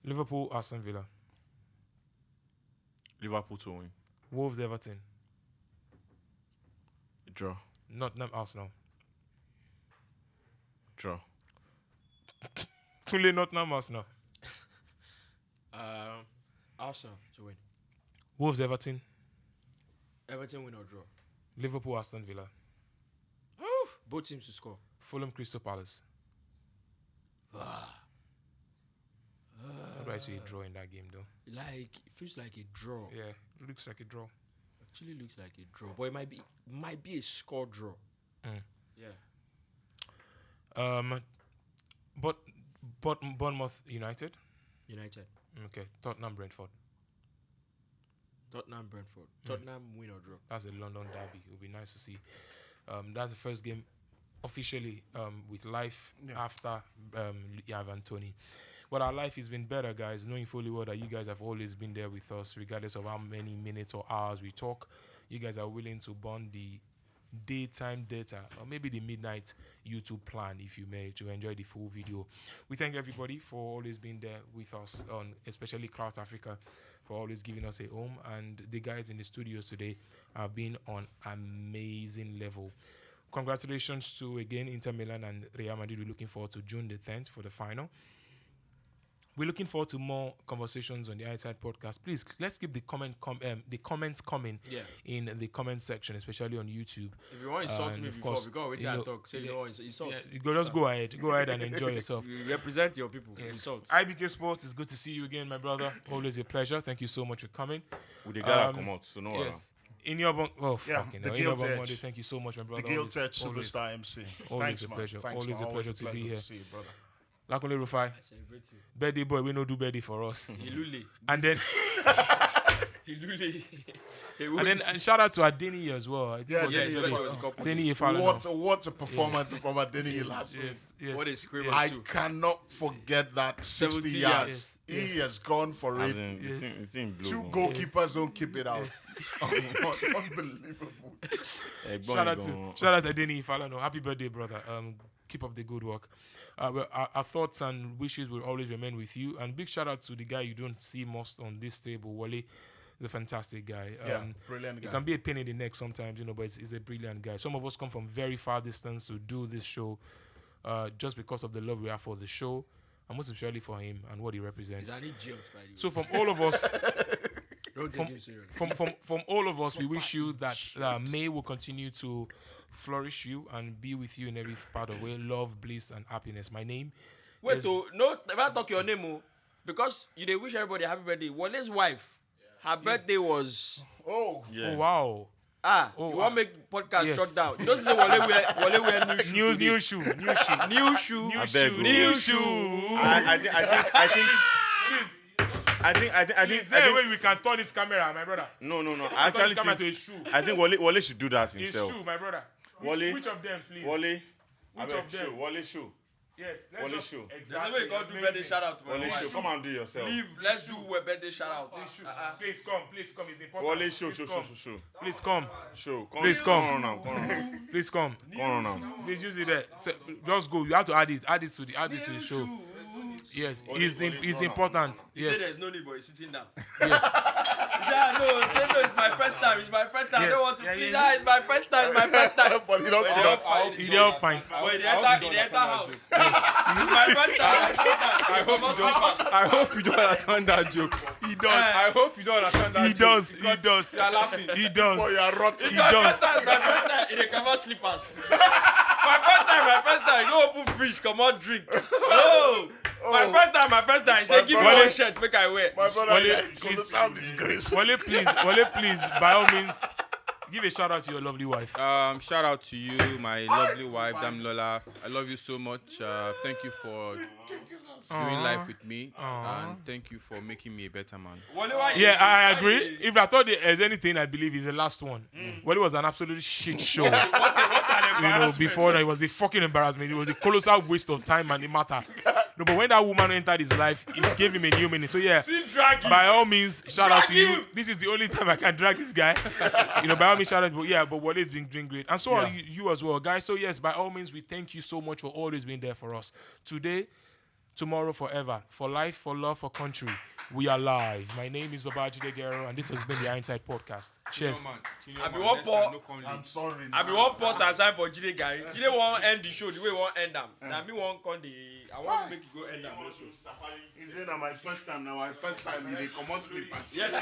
[SPEAKER 3] Liverpool Aston Villa.
[SPEAKER 4] Liverpool to win.
[SPEAKER 3] Wolves Everton.
[SPEAKER 4] A draw.
[SPEAKER 3] Nottingham Arsenal.
[SPEAKER 4] Draw.
[SPEAKER 3] Kunle Nottingham Arsenal.
[SPEAKER 5] Arsenal to win.
[SPEAKER 3] Wolves Everton.
[SPEAKER 5] Everton win or draw.
[SPEAKER 3] Liverpool Aston Villa.
[SPEAKER 5] Both teams to score.
[SPEAKER 3] Fulham Crystal Palace. How do I see a draw in that game though?
[SPEAKER 5] Like it feels like a draw.
[SPEAKER 3] Yeah, it looks like a draw.
[SPEAKER 5] Actually looks like a draw, but it might be a score draw. Yeah.
[SPEAKER 3] But Bournemouth United.
[SPEAKER 5] United.
[SPEAKER 3] Okay, Tottenham Brentford.
[SPEAKER 5] Tottenham Brentford. Tottenham win or draw.
[SPEAKER 3] That's a London derby. It would be nice to see. That's the first game officially with life after Yav and Tony. But our life has been better, guys, knowing fully well that you guys have always been there with us, regardless of how many minutes or hours we talk. You guys are willing to burn the daytime data or maybe the midnight YouTube plan, if you may, to enjoy the full video. We thank everybody for always being there with us, on especially Cloud Africa, for always giving us a home. And the guys in the studios today have been on amazing level. Congratulations to, again, Inter Milan and Real Madrid. We're looking forward to June the 10th for the final. We're looking forward to more conversations on the Outside Podcast. Please, let's keep the comments coming in the comment section, especially on YouTube.
[SPEAKER 5] If you want to insult me before, we go wait and talk. Say you want insult.
[SPEAKER 3] You go, just go ahead. Go ahead and enjoy yourself.
[SPEAKER 5] You represent your people. Insult.
[SPEAKER 3] IBK Sports, it's good to see you again, my brother. Always a pleasure. Thank you so much for coming.
[SPEAKER 4] With the guy that come out, so no.
[SPEAKER 3] Yes. In your bunk, fucking
[SPEAKER 2] the
[SPEAKER 3] hell. In your
[SPEAKER 2] Guilt
[SPEAKER 3] bunk
[SPEAKER 2] Edge.
[SPEAKER 3] Monday, thank you so much, my brother.
[SPEAKER 2] The Guilt Edge
[SPEAKER 3] Always-
[SPEAKER 2] Superstar MC.
[SPEAKER 3] always
[SPEAKER 2] Thanks,
[SPEAKER 3] a
[SPEAKER 2] man.
[SPEAKER 3] pleasure.
[SPEAKER 2] Thanks,
[SPEAKER 3] Always
[SPEAKER 2] man.
[SPEAKER 3] a pleasure to be here.
[SPEAKER 2] To see you, brother.
[SPEAKER 3] Lakole Rufai,
[SPEAKER 5] I celebrate you.
[SPEAKER 3] birthday boy, we no do birthday for us.
[SPEAKER 5] Ilule.
[SPEAKER 3] And then
[SPEAKER 5] Ilule.
[SPEAKER 3] and shout out to Adeni as well. I think
[SPEAKER 2] Yeah,
[SPEAKER 3] it was
[SPEAKER 2] yeah,
[SPEAKER 3] his
[SPEAKER 2] yeah.
[SPEAKER 3] birthday. Adeni Ifalana.
[SPEAKER 2] What a performance from Adeni last week.
[SPEAKER 3] Yes.
[SPEAKER 5] What a screamer
[SPEAKER 2] I
[SPEAKER 5] too.
[SPEAKER 2] cannot forget that 60
[SPEAKER 5] 70
[SPEAKER 2] yards.
[SPEAKER 3] Yes.
[SPEAKER 2] He has gone for
[SPEAKER 4] As
[SPEAKER 2] it.
[SPEAKER 4] in, the thing blew.
[SPEAKER 2] Two
[SPEAKER 4] man.
[SPEAKER 2] goalkeepers don't keep it out. Unbelievable.
[SPEAKER 3] Shout out to Adeni Ifalana. Happy birthday, brother. Keep up the good work. Our thoughts and wishes will always remain with you. And big shout out to the guy you don't see most on this table, Wale. He's a fantastic guy.
[SPEAKER 2] Brilliant
[SPEAKER 3] He
[SPEAKER 2] guy.
[SPEAKER 3] can be a pain in the neck sometimes, but he's a brilliant guy. Some of us come from very far distance to do this show just because of the love we have for the show, and most especially for him and what he represents.
[SPEAKER 5] He's an idiot, by the way.
[SPEAKER 3] So from all of us,
[SPEAKER 5] Don't take him serious.
[SPEAKER 3] from all of us, we wish you that May will continue to flourish you and be with you in every part of way. Love, bliss, and happiness. My name
[SPEAKER 5] Wait,
[SPEAKER 3] is...
[SPEAKER 5] so no, never talk your name, because you dey wish everybody happy birthday. Wale's wife, her birthday was
[SPEAKER 2] Oh,
[SPEAKER 4] Yeah.
[SPEAKER 3] Oh, wow.
[SPEAKER 5] you want make podcast
[SPEAKER 3] Yes.
[SPEAKER 5] shut down. You don't say Wale wear new shoe.
[SPEAKER 3] New shoe.
[SPEAKER 5] New shoe.
[SPEAKER 4] I beg you.
[SPEAKER 5] New shoe.
[SPEAKER 4] I think
[SPEAKER 3] we can turn this camera, my brother.
[SPEAKER 4] no. I
[SPEAKER 3] Turn
[SPEAKER 4] actually
[SPEAKER 3] this camera to
[SPEAKER 4] think
[SPEAKER 3] a shoe.
[SPEAKER 4] I think Wale should do that
[SPEAKER 3] A
[SPEAKER 4] himself.
[SPEAKER 3] shoe, my brother.
[SPEAKER 4] Wale.
[SPEAKER 3] Which of them, please?
[SPEAKER 4] Wale.
[SPEAKER 3] Which
[SPEAKER 4] Abeg,
[SPEAKER 3] of them?
[SPEAKER 4] show. Wale show.
[SPEAKER 3] Yes.
[SPEAKER 4] Wale
[SPEAKER 3] Let's
[SPEAKER 4] shoe.
[SPEAKER 5] There's
[SPEAKER 3] Exactly.
[SPEAKER 5] no way you can't do birthday
[SPEAKER 3] Amazing.
[SPEAKER 5] shout out to my
[SPEAKER 4] Wale show.
[SPEAKER 5] wife.
[SPEAKER 4] Come and do yourself.
[SPEAKER 5] Leave. Let's do a birthday shout out.
[SPEAKER 3] Shoe. Please come. It's important.
[SPEAKER 4] Wale show.
[SPEAKER 3] Please come.
[SPEAKER 4] Show.
[SPEAKER 3] Please come.
[SPEAKER 4] Show.
[SPEAKER 3] Please come.
[SPEAKER 4] Come on now.
[SPEAKER 3] Please come.
[SPEAKER 4] Come on now.
[SPEAKER 3] Please use it there. So, just go. You have to add it. Add it to the show. Yes, it's important.
[SPEAKER 5] He said
[SPEAKER 3] Yes.
[SPEAKER 5] there's no need, but he's sitting down.
[SPEAKER 3] Yes.
[SPEAKER 5] He said, no, it's my first time. It's my first time. I
[SPEAKER 3] Yes.
[SPEAKER 5] don't want to
[SPEAKER 3] Yeah,
[SPEAKER 5] please.
[SPEAKER 3] yeah.
[SPEAKER 5] It's my first time. It's my first time.
[SPEAKER 2] but he don't
[SPEAKER 5] But
[SPEAKER 2] sit
[SPEAKER 5] he
[SPEAKER 2] up.
[SPEAKER 5] don't-
[SPEAKER 3] He don't find.
[SPEAKER 5] But he enter house. It's my first time.
[SPEAKER 1] I hope you don't understand that joke.
[SPEAKER 3] He does.
[SPEAKER 1] I hope you don't understand that
[SPEAKER 3] He
[SPEAKER 1] joke.
[SPEAKER 3] does. He
[SPEAKER 1] because
[SPEAKER 3] does.
[SPEAKER 1] You are laughing.
[SPEAKER 3] He does.
[SPEAKER 2] Oh, you are rotten.
[SPEAKER 3] He
[SPEAKER 5] My
[SPEAKER 3] does.
[SPEAKER 5] first time. My first time. In a cover slippers. My first time. Go open fridge. Come on, drink. Oh. My first time. He said, give me
[SPEAKER 3] brother.
[SPEAKER 5] one shirt. Make I wear.
[SPEAKER 2] My brother,
[SPEAKER 3] Wale,
[SPEAKER 2] because
[SPEAKER 3] please-
[SPEAKER 2] the sound is grace.
[SPEAKER 3] Wale, please, by all means, give a shout out to your lovely wife.
[SPEAKER 1] Shout out to you, my lovely wife, Damilola. I love you so much. Thank you for doing life with me, and thank you for making me a better man.
[SPEAKER 3] Yeah, I agree. If I thought there's anything, I believe is the last one. Well, it was an absolute shit show. Before that, it was a fucking embarrassment. It was a colossal waste of time and the matter. No, but when that woman entered his life, it gave him a new meaning. So yeah,
[SPEAKER 5] drag him.
[SPEAKER 3] by all means, shout out to
[SPEAKER 5] Drag
[SPEAKER 3] you.
[SPEAKER 5] him.
[SPEAKER 3] This is the only time I can drag this guy. By all means, shout out. But yeah, but Wale's been doing great, and so are you as well, guys. So yes, by all means, we thank you so much for always being there for us. Today, tomorrow, forever, for life, for love, for country. We are live. My name is Babajide Guerrero, and this has been the Inside Podcast. Cheers.
[SPEAKER 5] I be one pour.
[SPEAKER 2] I'm sorry.
[SPEAKER 5] I be one pause and sign for Jide guy. Jide won't end the show the way we want end them. Now me won't come the. I want to make you go end them also.
[SPEAKER 2] Is it my first time now? My first time you come on sleep.
[SPEAKER 5] Yes.